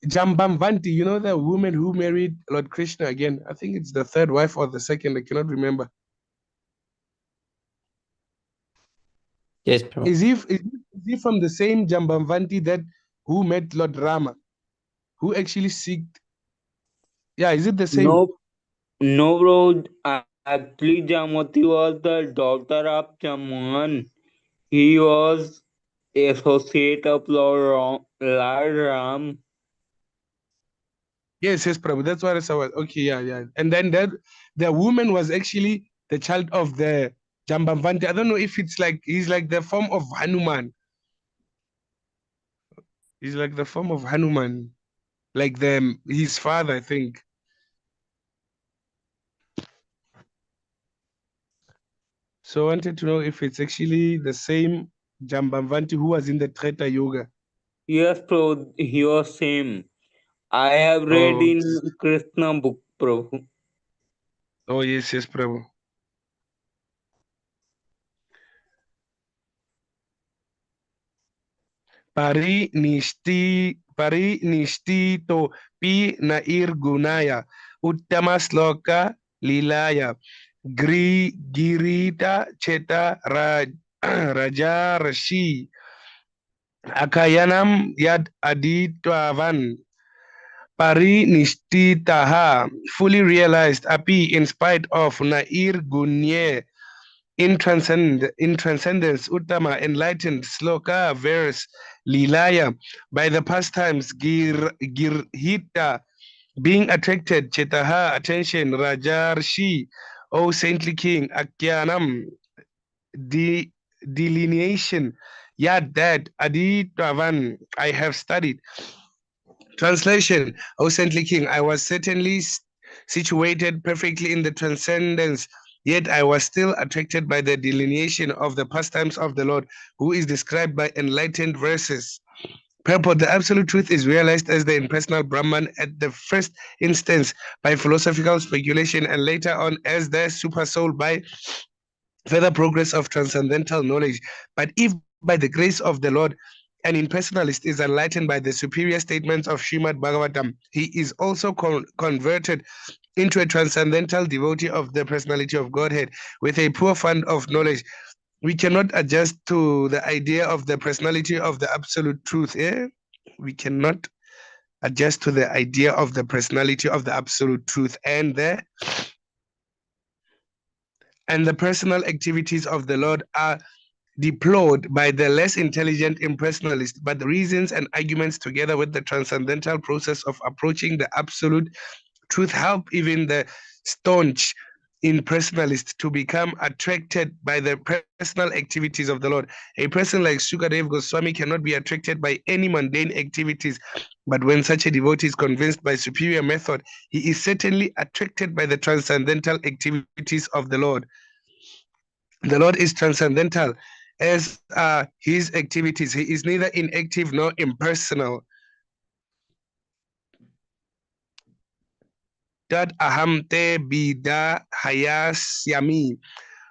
Jambamvanti, you know the woman who married Lord Krishna again? I think it's the third wife or the second, I cannot remember. Yes, Prabhu. Is he from the same Jambamvanti that who met Lord Rama? Who actually seeked? Yeah, is it the same? No, bro. Actually, Jamati was the daughter of Chaman. He was associate of Lord Ram. Yes, Prabhu. That's what I saw. Okay, yeah. And then the woman was actually the child of the Jambamvanti. I don't know if it's like he's like the form of Hanuman. He's like the form of Hanuman, like his father, I think. So I wanted to know if it's actually the same Jambamvanti, who was in the Treta Yoga. Yes, Prabhu, he was same. I have read Oh, in Krishna book, Prabhu. oh yes, yes, Prabhu. Parinishti to pi nair gunaya uttama sloka lilaya girita cheta raja rashi akayanam yad aditwavan parinishti fully realized api in spite of nair gunye in transcendence, Uttama, enlightened, Sloka, verse, Lilaya, by the pastimes, Girhita, being attracted, Chetaha, attention, Rajarshi, O saintly king, Akyanam, delineation, Yad, that, Aditavan, I have studied. Translation, O saintly king, I was certainly situated perfectly in the transcendence, yet I was still attracted by the delineation of the pastimes of the Lord, who is described by enlightened verses. Purport, the absolute truth is realized as the impersonal Brahman at the first instance by philosophical speculation, and later on as the supersoul by further progress of transcendental knowledge. But if by the grace of the Lord an impersonalist is enlightened by the superior statements of Śrīmad-Bhāgavatam, he is also converted into a transcendental devotee of the personality of Godhead with a poor fund of knowledge. We cannot adjust to the idea of the personality of the absolute truth. We cannot adjust to the idea of the personality of the absolute truth and the personal activities of the Lord are deplored by the less intelligent impersonalist, but the reasons and arguments together with the transcendental process of approaching the absolute truth help even the staunch impersonalist to become attracted by the personal activities of the Lord. A person like Sukadev Goswami cannot be attracted by any mundane activities, but when such a devotee is convinced by superior method, he is certainly attracted by the transcendental activities of the Lord. The Lord is transcendental, as are his activities. He is neither inactive nor impersonal. Tad aham te bida hayasyami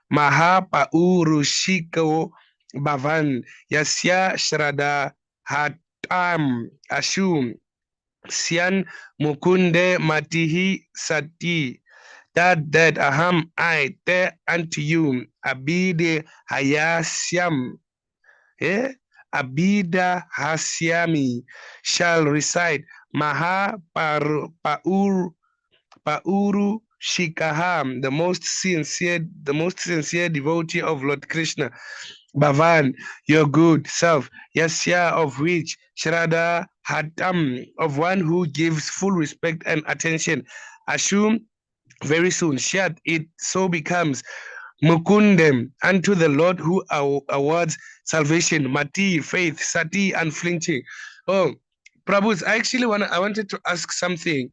maha paurushiko bhavan yasya shrada hatam ashum syan mukunde matihi sati. That aham I te unto you abide hayasyam, abida hasyami shall recite maha pauru shikaham, the most sincere devotee of Lord Krishna, Bhavan, your good self, Yasya, of which Shraddha Hatam, of one who gives full respect and attention, Ashum, very soon, Shat, it so becomes Mukundem, unto the Lord who awards salvation, Mati, faith, Sati, unflinching. Oh, Prabhus, I wanted to ask something.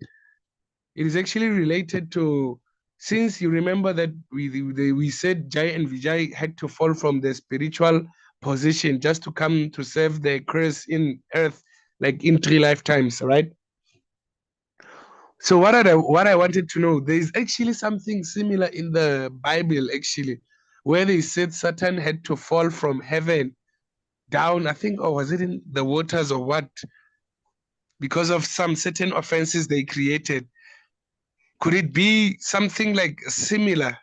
It is actually related to, since you remember that we said Jai and Vijay had to fall from their spiritual position just to come to serve the curse in earth, like in 3 lifetimes, right? So what I wanted to know, there is actually something similar in the Bible, actually, where they said Satan had to fall from heaven down, I think, or was it in the waters or what? Because of some certain offenses they created. Could it be something like similar?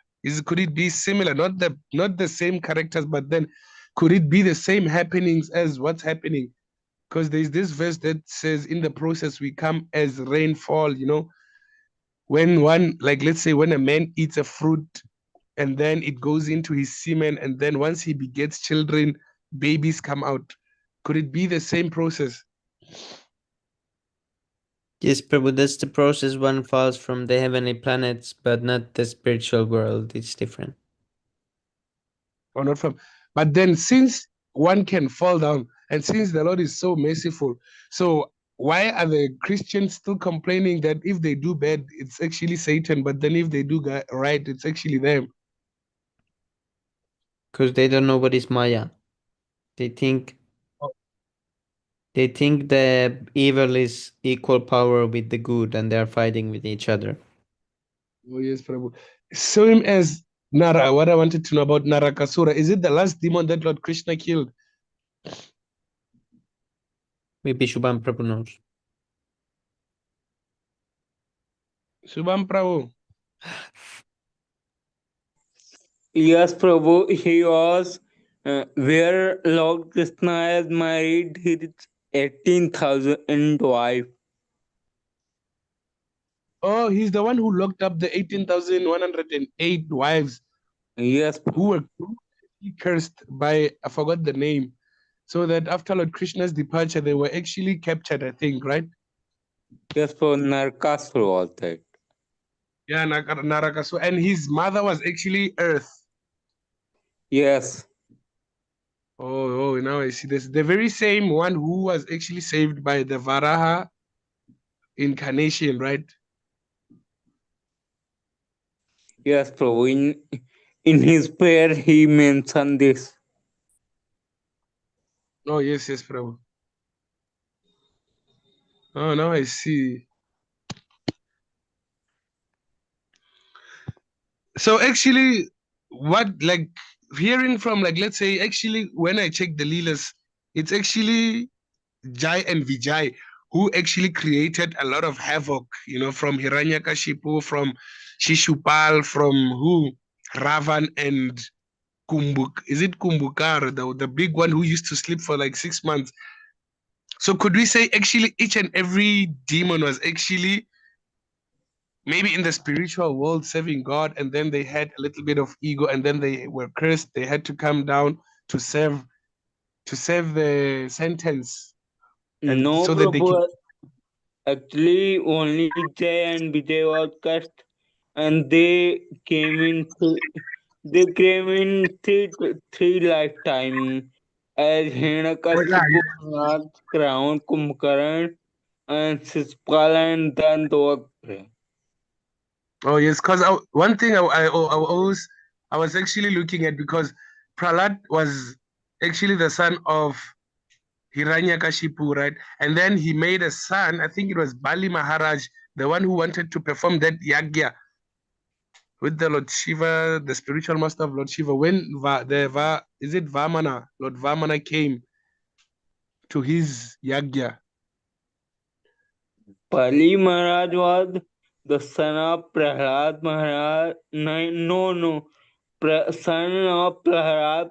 Could it be similar? Not the same characters, but then could it be the same happenings as what's happening? Because there's this verse that says, in the process we come as rainfall, when one, like, let's say when a man eats a fruit and then it goes into his semen, and then once he begets children, babies come out. Could it be the same process? Yes, Prabhu, that's the process. One falls from the heavenly planets, but not the spiritual world. It's different. Or not from, but then since one can fall down, and since the Lord is so merciful, so why are the Christians still complaining that if they do bad, it's actually Satan, but then if they do right, it's actually them? Because they don't know what is Maya. They think Oh. the evil is equal power with the good, and they are fighting with each other. Oh yes, Prabhu. Same as Nara. What I wanted to know about Narakasura, is it the last demon that Lord Krishna killed? Maybe Shubham Prabhu knows. Shubham Prabhu. Yes, Prabhu, he was where Lord Krishna has married his 18,000 wife. Oh, he's the one who locked up the 18,108 wives Yes, who were cursed by, I forgot the name. So that after Lord Krishna's departure, they were actually captured, I think, right? yes, Prabhu, Narakasura was that. Yeah, Narakasura. And his mother was actually Earth. Yes, Oh, now I see this. The very same one who was actually saved by the Varaha incarnation, right? yes, Prabhu. In his prayer, he mentioned this. Oh, yes, Prabhu. Oh, now I see. So actually, what, like, hearing from, like, let's say, actually, when I check the Leelas, it's actually Jai and Vijay who actually created a lot of havoc, from Hiranyakashipu, from Shishupal, from who? Ravan and is it Kumbukar, the big one who used to sleep for like 6 months? So could we say actually each and every demon was actually maybe in the spiritual world serving God, and then they had a little bit of ego, and then they were cursed. They had to come down to serve the sentence, and No, so that they can. Prabhu. Actually, only Jay and Vijay was cast, and they came in three lifetime as Hiranyakashipu, Maharaj, Crown, Kumbhakaran, and Shishupal and Dandavakra. Oh yes, because one thing I was actually looking at, because Prahlad was actually the son of Hiranyakashipu, right? And then he made a son, I think it was Bali Maharaj, the one who wanted to perform that yagya with the Lord Shiva, the spiritual master of Lord Shiva. When is it Vamana? Lord Vamana came to his yagya. Bali Maharaj was the son of Prahlad Maharaj. No. Son of Prahlad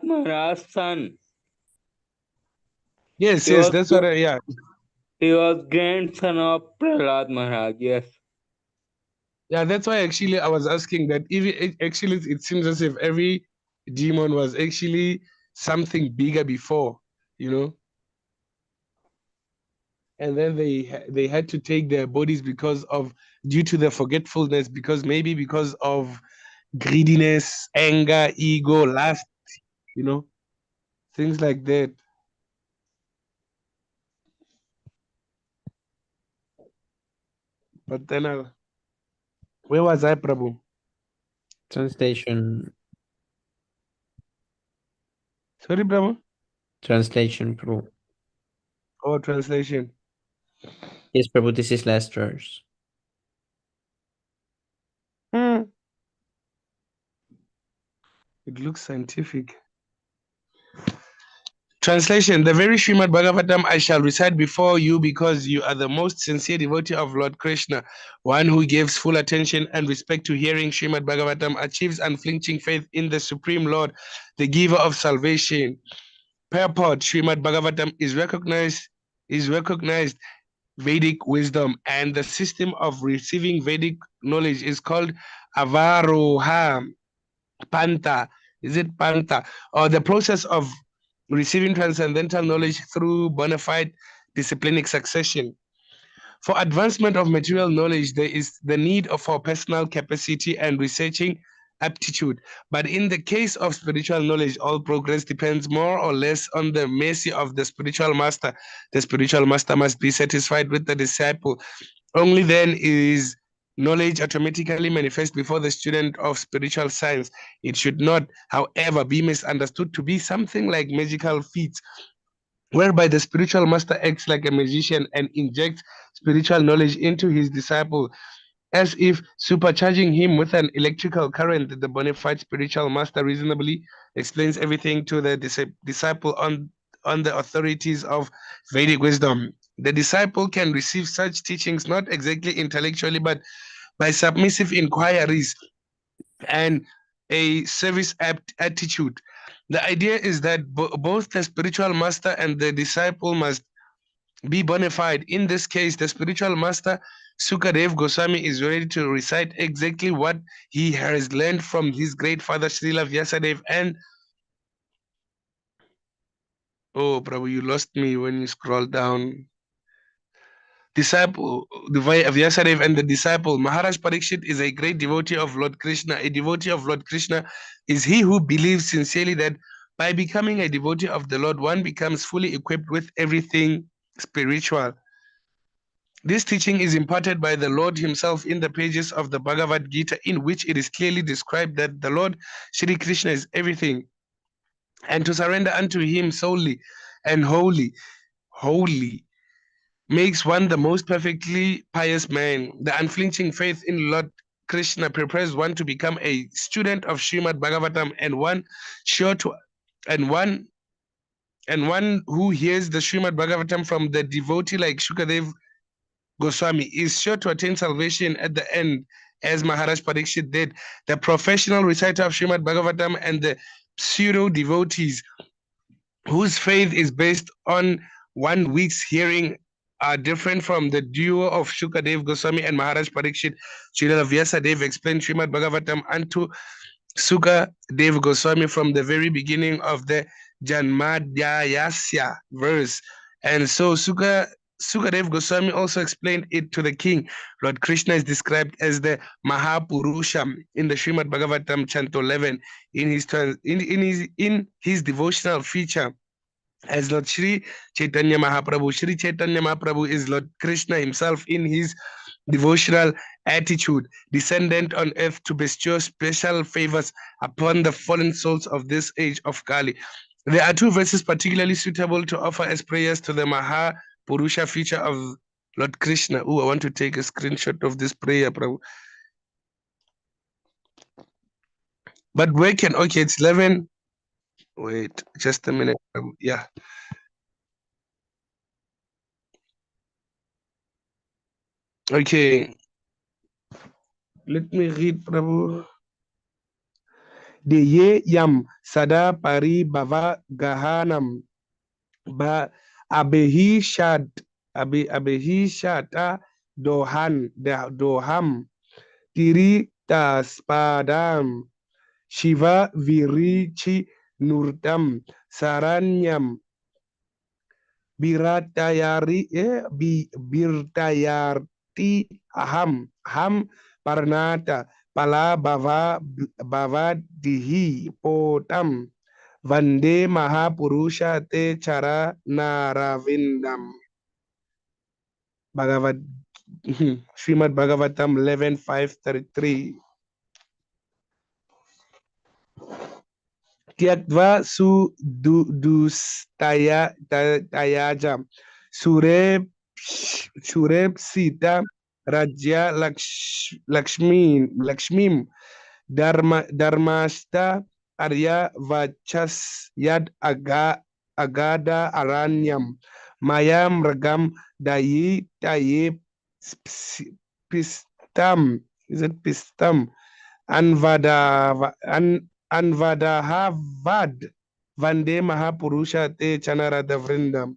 Maharaj's son. Yes, He was that's what yeah. He was grandson of Prahlad Maharaj, yes. Yeah, that's why actually I was asking that. Actually, it seems as if every demon was actually something bigger before, and then they had to take their bodies due to their forgetfulness, because of greediness, anger, ego, lust, things like that. But then where was I, Prabhu? Translation, Sorry, Prabhu. Prabhu. Oh, translation. Yes, Prabhu, this is last verse. It looks scientific. Translation: The very Śrīmad-Bhāgavatam I shall recite before you, because you are the most sincere devotee of Lord Krishna. One who gives full attention and respect to hearing Śrīmad-Bhāgavatam achieves unflinching faith in the Supreme Lord, the giver of salvation. Purport: Śrīmad-Bhāgavatam is recognized Vedic wisdom, and the system of receiving Vedic knowledge is called Avaroha Panta. Is it Panta? Or the process of receiving transcendental knowledge through bona fide disciplinic succession. For advancement of material knowledge, there is the need for personal capacity and researching aptitude. But in the case of spiritual knowledge, all progress depends more or less on the mercy of the spiritual master. The spiritual master must be satisfied with the disciple. Only then is knowledge automatically manifests before the student of spiritual science. It should not, however, be misunderstood to be something like magical feats, whereby the spiritual master acts like a magician and injects spiritual knowledge into his disciple, as if supercharging him with an electrical current. The bona fide spiritual master reasonably explains everything to the disciple on the authorities of Vedic wisdom. The disciple can receive such teachings not exactly intellectually, but by submissive inquiries and a service attitude. The idea is that both the spiritual master and the disciple must be bona fide. In this case, the spiritual master, Sukadev Goswami, is ready to recite exactly what he has learned from his great father, Srila Vyasadeva. And oh, Prabhu, you lost me when you scroll down. Disciple, the Vyasadeva and the disciple. Maharaj Parikshit is a great devotee of Lord Krishna. A devotee of Lord Krishna is he who believes sincerely that by becoming a devotee of the Lord, one becomes fully equipped with everything spiritual. This teaching is imparted by the Lord himself in the pages of the Bhagavad Gita, in which it is clearly described that the Lord Shri Krishna is everything, and to surrender unto him solely and wholly makes one the most perfectly pious man. The unflinching faith in Lord Krishna prepares one to become a student of Śrīmad-Bhāgavatam, and one who hears the Śrīmad-Bhāgavatam from the devotee like Shukadev Goswami is sure to attain salvation at the end, as Maharaj Parikshit did. The professional reciter of Śrīmad-Bhāgavatam and the pseudo devotees whose faith is based on 1 week's hearing are different from the duo of Shukadev Goswami and Maharaj Parikshit. Srila Vyasadeva explained Śrīmad-Bhāgavatam unto Sukadev Goswami from the very beginning of the Janmadhyayasya verse, and so Sukadev Goswami also explained it to the king. Lord Krishna is described as the Mahapurusha in the Śrīmad-Bhāgavatam, Canto 11, in his devotional feature as Lord Shri Chaitanya Mahaprabhu. Shri Chaitanya Mahaprabhu is Lord Krishna himself in his devotional attitude, descendant on earth to bestow special favors upon the fallen souls of this age of Kali. There are 2 verses particularly suitable to offer as prayers to the Mahapurusha feature of Lord Krishna. Oh, I want to take a screenshot of this prayer, Prabhu. But where can, okay, it's 11. Wait, just a minute. Yeah. Okay. Let me read, Prabhu. Deye yam sada pari bava gahanam ba abehi shata doham tiri taspadam shiva virichi nurtam saranyam birtayarti ham parnata pala bava dihi potam vande mahapurusha te chara naravindam. Śrīmad-Bhāgavatam 11:5-33. Tyaktva su dustayajam sureb sita rajya lakshmim dharmasta arya vachas yad agada aranyam mayam ragam dayi taye pistam. Is it pistam? Anvadahavad Vande Mahapurusha Te Chanarada Vrindam.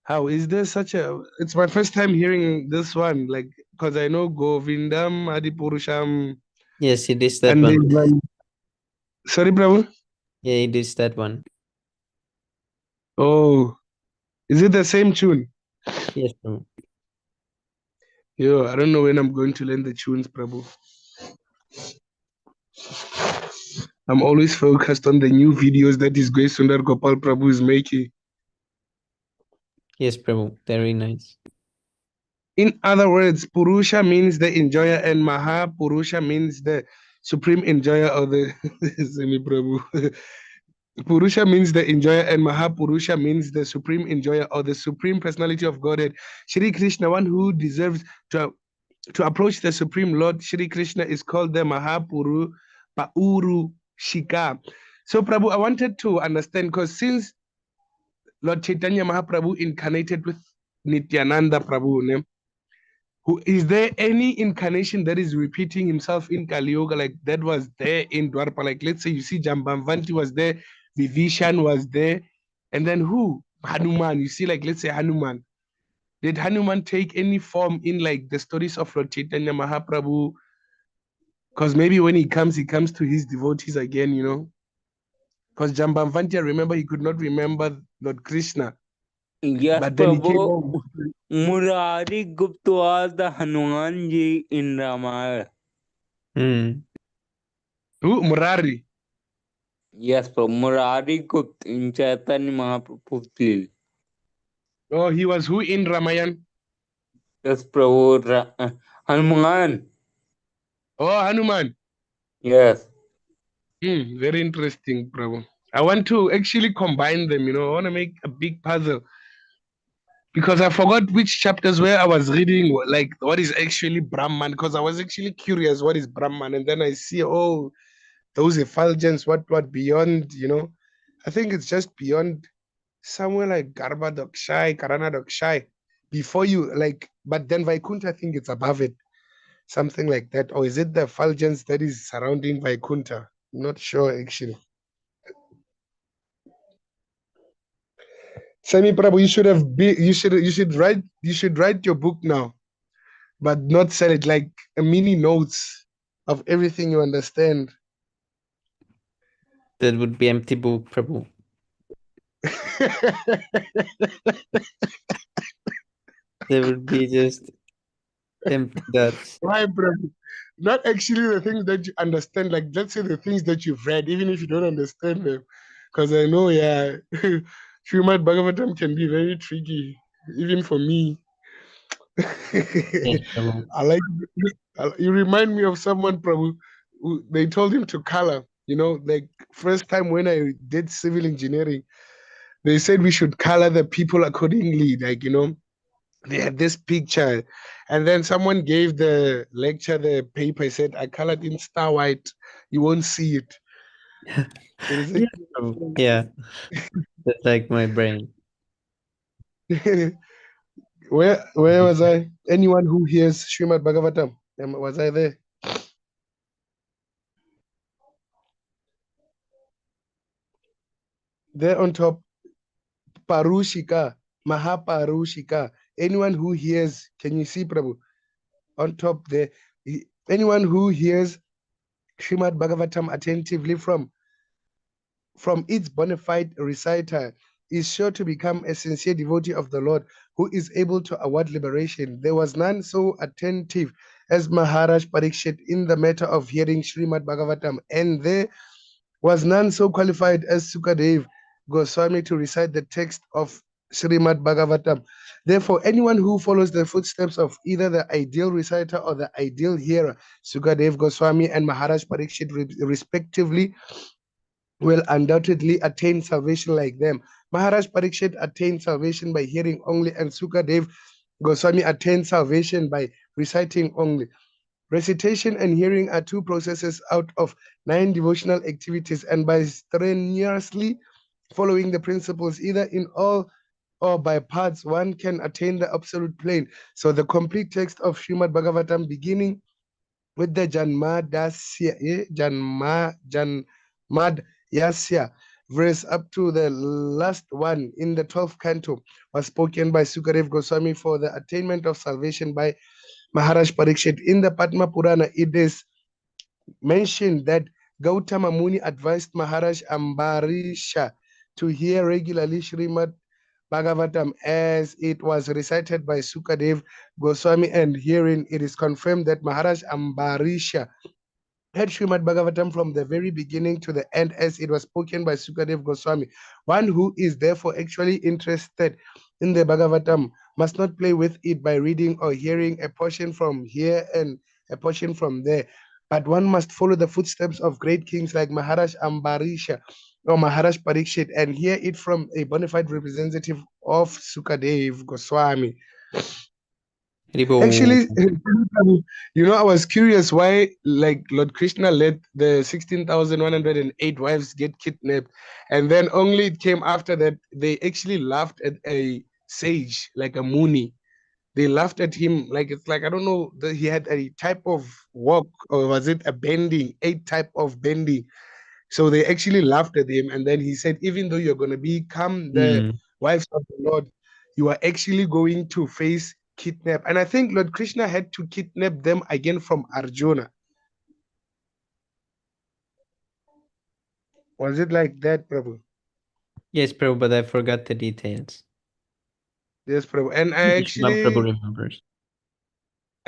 How is there such a? It's my first time hearing this one, like, because I know Govindam Adipurusham. Yes, it is that And one. Sorry, Prabhu? Yeah, it is that one. Oh, is it the same tune? Yes, Prabhu. Yo, I don't know when I'm going to learn the tunes, Prabhu. I'm always focused on the new videos that is Grace Sundar Gopal Prabhu is making. Yes, Prabhu. Very nice. In other words, Purusha means the enjoyer and Mahapurusha means the supreme enjoyer or the Semi Prabhu. Purusha means the enjoyer and Mahapurusha means the supreme enjoyer or the supreme personality of Godhead. Shri Krishna, one who deserves to approach the Supreme Lord, Shri Krishna, is called the Pauru Shika. So, Prabhu, I wanted to understand because since Lord Chaitanya Mahaprabhu incarnated with Nityananda Prabhu, who is there any incarnation that is repeating himself in Kali Yuga like that was there in Dwarpa? Like, let's say you see Jambamvanti was there, Vibhishan was there, and then who? Hanuman. You see, like, let's say Hanuman. Did Hanuman take any form in like the stories of Lord Chaitanya Mahaprabhu? Because maybe when he comes to his devotees again, you know. Because Jambamvanti, remember, he could not remember Lord Krishna. Yes, But then he came Prabhu. home. Murari Gupta was the Hanuman ji in Ramayana. Hmm. Who? Murari. Yes, Prabhu. Murari Gupta in Chaitanya Mahaprabhu's Leela. Oh, he was who in Ramayana? Yes, Prabhu. Hanuman. Oh, Hanuman. Yes. Very interesting, Prabhu. I want to actually combine them, you know. I want to make a big puzzle. Because I forgot which chapters where I was reading, like what is actually Brahman. Because I was actually curious what is Brahman. And then I see, oh, those effulgence, what beyond, you know. I think it's just beyond somewhere like Garba Dokshai, Karana Dokshai. Before you, like, but then Vaikuntha, I think it's above it. Something like that. Or is it the effulgence that is surrounding Vaikuntha? I'm not sure, actually. Sami Prabhu, you should write your book now, but not sell it like a mini notes of everything you understand. That would be empty book, Prabhu. There would be just empty dots. Why, Prabhu? Not actually the things that you understand, like let's say the things that you've read, even if you don't understand them. Because I know, yeah, Śrīmad-Bhāgavatam can be very tricky, even for me. Yes, Prabhu. You remind me of someone, Prabhu, who they told him to color, you know, like first time when I did civil engineering, they said we should color the people accordingly, like, you know, they had this picture, and then someone gave the lecture the paper, said I colored in star white, you won't see it. It is Yeah, Prabhu. Yeah. That's like my brain. where was I? Anyone who hears Śrīmad-Bhāgavatam, was I there? There on top, Parushika, Mahaparushika. Anyone who hears, can you see, Prabhu? On top there, anyone who hears Śrīmad-Bhāgavatam attentively from its bona fide reciter is sure to become a sincere devotee of the Lord who is able to award liberation. There was none so attentive as Maharaj Parikshit in the matter of hearing Śrīmad-Bhāgavatam, and there was none so qualified as Sukadev Goswami to recite the text of Śrīmad-Bhāgavatam. Therefore, anyone who follows the footsteps of either the ideal reciter or the ideal hearer, Sukadev Goswami and Maharaj Parikshit respectively, will undoubtedly attain salvation like them. Maharaj Parikshit attained salvation by hearing only, and Sukadev Goswami attained salvation by reciting only. Recitation and hearing are two processes out of 9 devotional activities, and by strenuously following the principles, either in all or by parts, one can attain the absolute plane. So the complete text of Śrīmad-Bhāgavatam, beginning with the Janmad-Yasya verse up to the last one in the 12th canto, was spoken by Sukadev Goswami for the attainment of salvation by Maharaj Parikshit. In the Padma Purana, it is mentioned that Gautama Muni advised Maharaj Ambarisha to hear regularly Śrīmad-Bhāgavatam as it was recited by Sukadev Goswami, and herein it is confirmed that Maharaj Ambarisha had Śrīmad-Bhāgavatam from the very beginning to the end as it was spoken by Sukadev Goswami. One who is therefore actually interested in the Bhagavatam must not play with it by reading or hearing a portion from here and a portion from there. But one must follow the footsteps of great kings like Maharaj Ambarisha or Maharaj Parikshit and hear it from a bona fide representative of Sukadev Goswami. Haribo. Actually, I was curious why, like, Lord Krishna let the 16,108 wives get kidnapped, and then only it came after that they actually laughed at a sage, like a Muni. They laughed at him, like it's like I don't know that he had a type of walk, or was it a bending, a type of bending. So they actually laughed at him, and then he said, even though you're going to become the wives of the Lord, you are actually going to face kidnap. And I think Lord Krishna had to kidnap them again from Arjuna. Was it like that, Prabhu? Yes, Prabhu, but I forgot the details. Yes, Prabhu. And I Prabhu actually, remembers.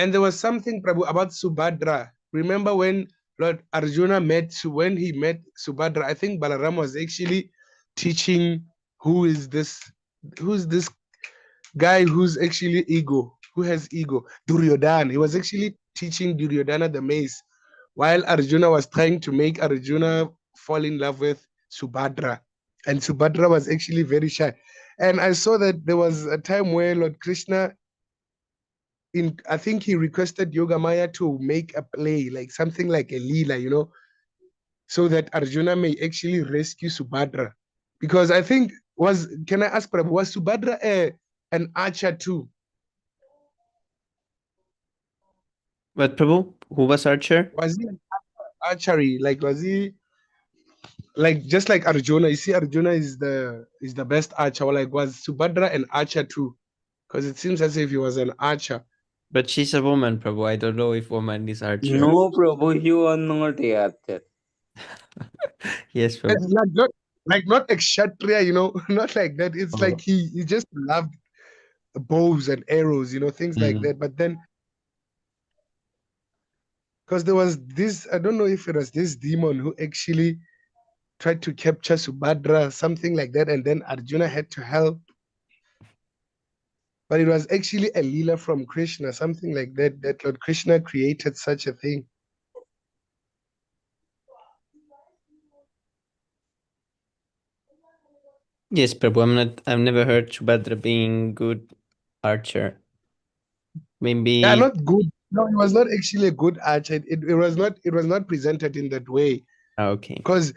and there was something, Prabhu, about Subhadra. Remember when Lord Arjuna when he met Subhadra, I think Balaram was actually teaching who's this guy who's actually who has ego, Duryodhana. He was actually teaching Duryodhana the mace, while Arjuna was trying to make Arjuna fall in love with Subhadra. And Subhadra was actually very shy. And I saw that there was a time where Lord Krishna, I think he requested Yogamaya to make a play, like something like a Leela, so that Arjuna may actually rescue Subhadra. Because I think, can I ask Prabhu, was Subhadra an archer too? But Prabhu, who was Archer? Was he archery? Like, was he like just like Arjuna? You see, Arjuna is the best archer. Or like, was Subhadra an archer too? Because it seems as if he was an archer. But she's a woman, Prabhu. I don't know if woman is Archer. No, Prabhu, you are not a archer. Yes, It's Prabhu. not a kshatriya, not like that. It's Oh. like he just loved bows and arrows, things like that. But then, because there was this, I don't know if it was this demon who actually tried to capture Subhadra, something like that, and then Arjuna had to help. But it was actually a Leela from Krishna, something like that, that Lord Krishna created such a thing. Yes, Prabhu. I've never heard Subhadra being good archer. Maybe. Yeah, not good. No, it was not actually a good archer. It was not presented in that way. Okay. Because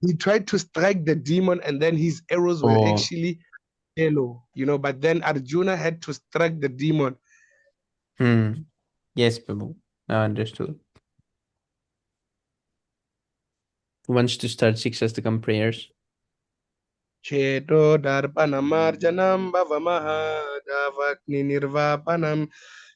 he tried to strike the demon and then his arrows were actually yellow, but then Arjuna had to strike the demon. Yes, Prabhu. I understood. Who wants to start 6 Astakam prayers? Cheto darpanamarjanam bhavamaha davakni nirvapanam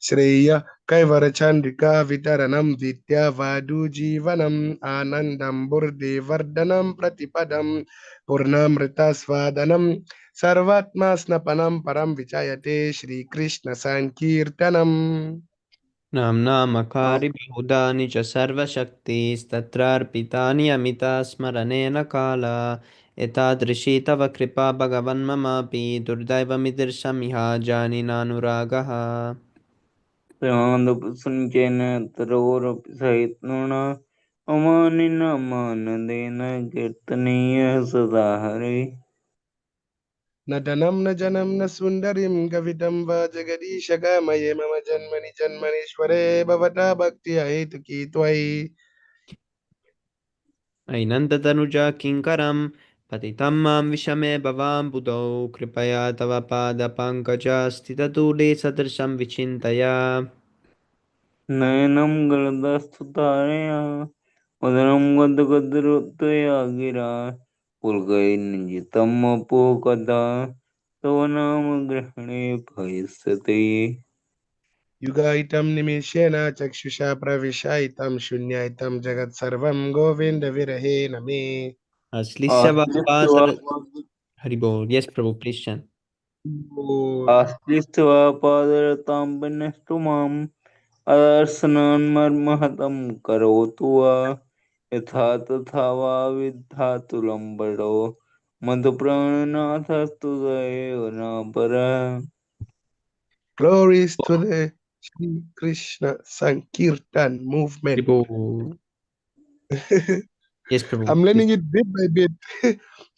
Shreya Kaivarachandrika Vitaranam Vitya Vadu Jivanam Anandam Burde Vardhanam Pratipadam Purnamritasvadanam Sarvatma Snapanam Param Vichayate Shri Krishna Sankirtanam. नाम्नामकारि बहुधानि च सर्वशक्तिस्तत्रार्पितानि अमिता स्मरणेन काला एतादृशी तव कृपा भगवन्ममापि दुर्दैवमिदृशमिहा जानि नानुरागः प्रमादपुसञ्चयन तरोरपि सहिष्णुना अमानिन मानदेन कीर्तनीय सदा हरे Nadanam na janam na sundarim gavidam va jagadisha maye mama janmani janmanishware bhavata bhakti ahetuki twai. ऐनन्दतनुजा किङ्करं पतितं मां विषमे भवां बुधौ कृपया तव पादपङ्कजस्थिततूले सदृशं विचिन्तय नयनं गलदस्तुतारया उदरं गदगदरुत्तया गिरा पुलकैर्निजितं अपोकदा तव नाम ग्रहणे भविष्यति Yugaitam nimishena chakshusha pravishaitam shunyaitam jagat sarvam govinda virahe name. अश्लिष्य वापादर हरिबोल यस प्रभु प्लीज चैन आश्लिष्ट्वा पादरतां विनष्टु माम् अदर्शनान्मर्महतं करोतु वा यथा तथा वा विद्धातु लम्बडो मधुप्राणनाथस्तु दयेव न परः Glories to the Shri Krishna Sankirtan movement. Prabhu. Yes, Prabhu. I'm learning it bit by bit.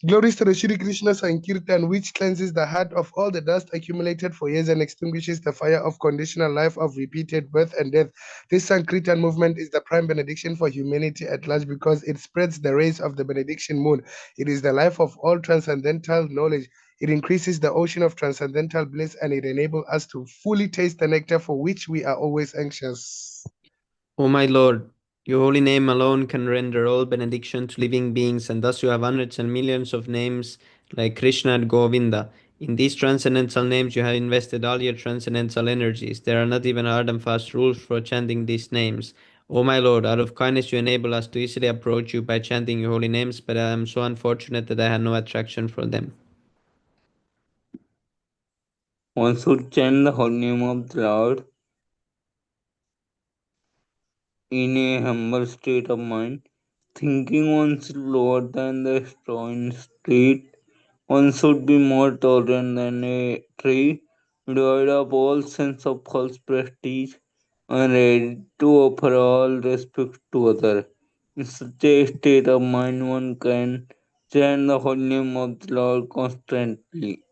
Glories to the Shri Krishna Sankirtan, which cleanses the heart of all the dust accumulated for years and extinguishes the fire of conditional life of repeated birth and death. This Sankirtan movement is the prime benediction for humanity at large because it spreads the rays of the benediction moon. It is the life of all transcendental knowledge. It increases the ocean of transcendental bliss and it enables us to fully taste the nectar for which we are always anxious. O my Lord, your holy name alone can render all benediction to living beings, and thus you have hundreds and millions of names like Krishna and Govinda. In these transcendental names, you have invested all your transcendental energies. There are not even hard and fast rules for chanting these names. O my Lord, out of kindness, you enable us to easily approach you by chanting your holy names, but I am so unfortunate that I had no attraction for them. One should chant the holy name of the Lord in a humble state of mind, thinking one is lower than the straw in state. One should be more tolerant than a tree, devoid of all sense of false prestige, and ready to offer all respect to others. In such a state of mind, one can chant the holy name of the Lord constantly.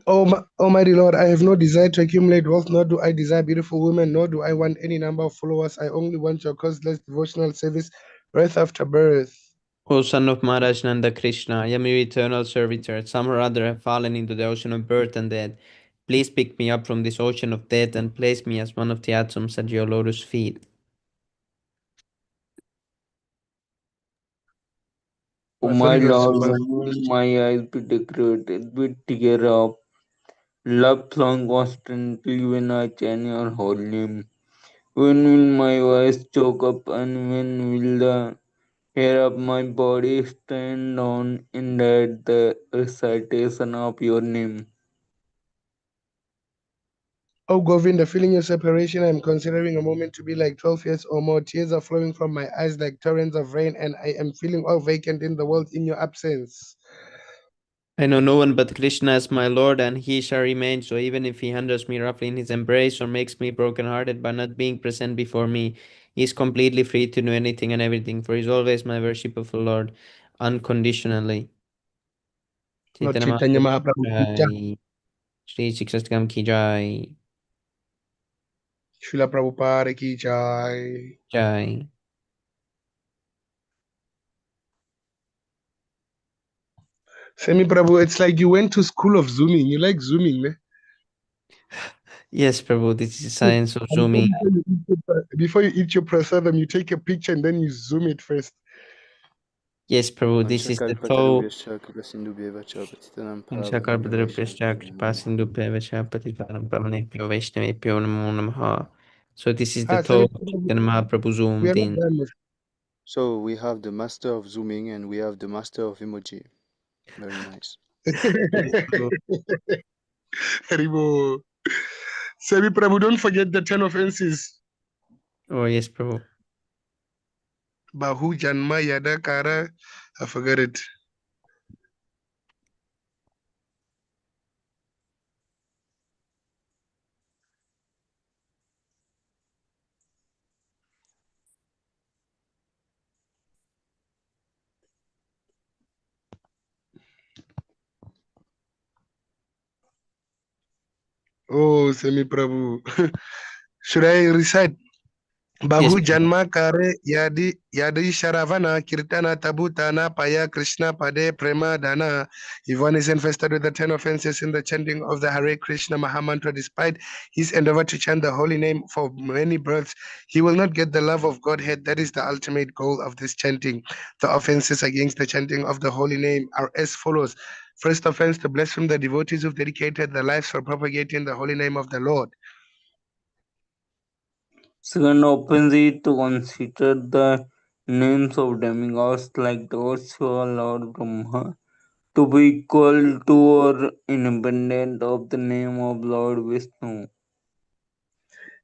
Almighty Lord, I have no desire to accumulate wealth, nor do I desire beautiful women, nor do I want any number of followers. I only want your causeless devotional service, birth after birth. O son of Maharaj Nanda Krishna, I am your eternal servitor. Some or other have fallen into the ocean of birth and death. Please pick me up from this ocean of death and place me as one of the atoms at your lotus feet. O my Lord, when will my eyes be decorated with tears of love flowing constantly when I chant your holy name? When will my voice choke up and when will the hair of my body stand on end at the recitation of your name? Oh Govinda, feeling your separation, I am considering a moment to be like 12 years or more. Tears are flowing from my eyes like torrents of rain, and I am feeling all vacant in the world in your absence. I know no one but Krishna as my Lord, and he shall remain. So even if he hinders me roughly in his embrace or makes me broken-hearted by not being present before me, he is completely free to do anything and everything, for he is always my worshipful Lord, unconditionally. Lord Chaitanya Chaitanya Mahaprabhu Mahaprabhu ki jai. Jai. Shri Siksastakam ki Jai. Srila Prabhupada ki jai. Jai. Semi Prabhu, it's like you went to school of zooming. You like zooming, man. Yes, Prabhu, this is science of zooming. Before you eat your prasadam, you take a picture and then you zoom it first. Yes, Prabhu, this is the toe. So this is the toe. Chaitanya Mahaprabhu We zoomed are not in. done with. So we have the master of zooming and we have the master of emoji. Very nice. Haribo. Semi Prabhu, don't forget the 10 offenses. Oh, yes, Prabhu. Bahu Janma Yada Kara. I forgot it. Oh, Semi Prabhu. Should I recite? Yes, Bahu Prabhu. Janma Kare Yadi Sharavana Kirtana Tabutana Paya Krishna Pade Prema Dana. If one is infested with the 10 offenses in the chanting of the Hare Krishna Mahamantra, despite his endeavor to chant the holy name for many births, he will not get the love of Godhead. That is the ultimate goal of this chanting. The offenses against the chanting of the holy name are as follows. First offense, to blaspheme the devotees who've dedicated their lives for propagating the holy name of the Lord. Second offense is to consider the names of demigods like Lord Shiva, Lord Brahma, to be equal to or independent of the name of Lord Vishnu.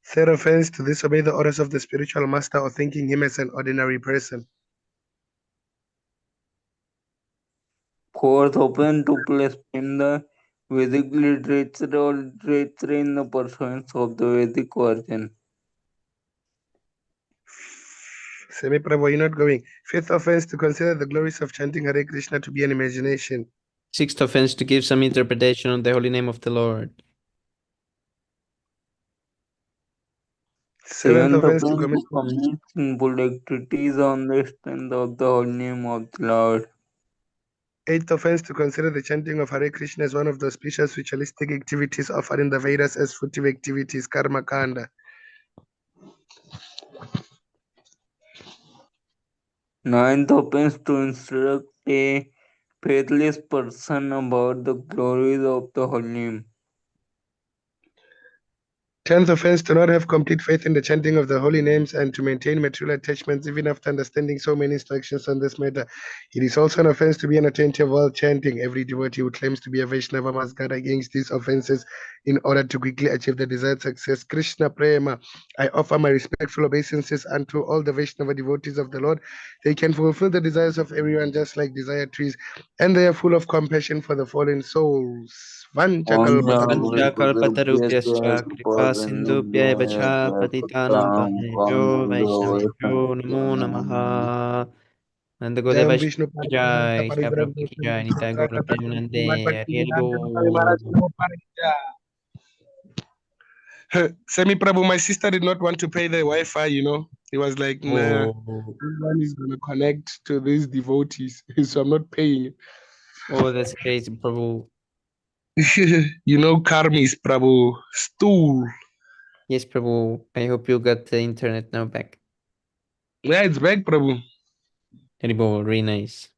Third offense, to disobey the orders of the spiritual master or thinking him as an ordinary person. Fourth offense, to blaspheme the Vedic literature or literature in the pursuance of the Vedic version. Semi Prabhu, you're not going. Fifth offense, to consider the glories of chanting Hare Krishna to be an imagination. Sixth offense, to give some interpretation on the holy name of the Lord. Seventh Seventh offense, to offense, commit. to commit sinful activities on the strength of the holy name of the Lord. Eighth offense, to consider the chanting of Hare Krishna as one of the auspicious ritualistic activities offered in the Vedas as fruitive activities, karma kanda. Ninth offense, to instruct a faithless person about the glories of the holy name. 10th offense, to not have complete faith in the chanting of the holy names and to maintain material attachments even after understanding so many instructions on this matter. It is also an offense to be inattentive while chanting. Every devotee who claims to be a Vaishnava must guard against these offenses in order to quickly achieve the desired success. Krishna Prema, I offer my respectful obeisances unto all the Vaishnava devotees of the Lord. They can fulfill the desires of everyone just like desire trees, and they are full of compassion for the fallen souls. Panchakalpatarubhyascha kripa sindhubhya eva cha patitanam pavanebhyo vaishnavebhyo namo namaha. Nanda Gurudeva Jai Vishnu Ki Jai, Shri Prabhupada Ki Jai, Nitai Gaur Premanande, Hari Bol. Semi Prabhu, my sister did not want to pay the Wi-Fi, you know. He was like, nah, Oh, this one is going to connect to these devotees, so I'm not paying it. oh, that's crazy, Prabhu. You know, karmis, Prabhu, stool. Yes, Prabhu. I hope you got the internet now back. Yeah, it's back, Prabhu. Hari Bol, very nice.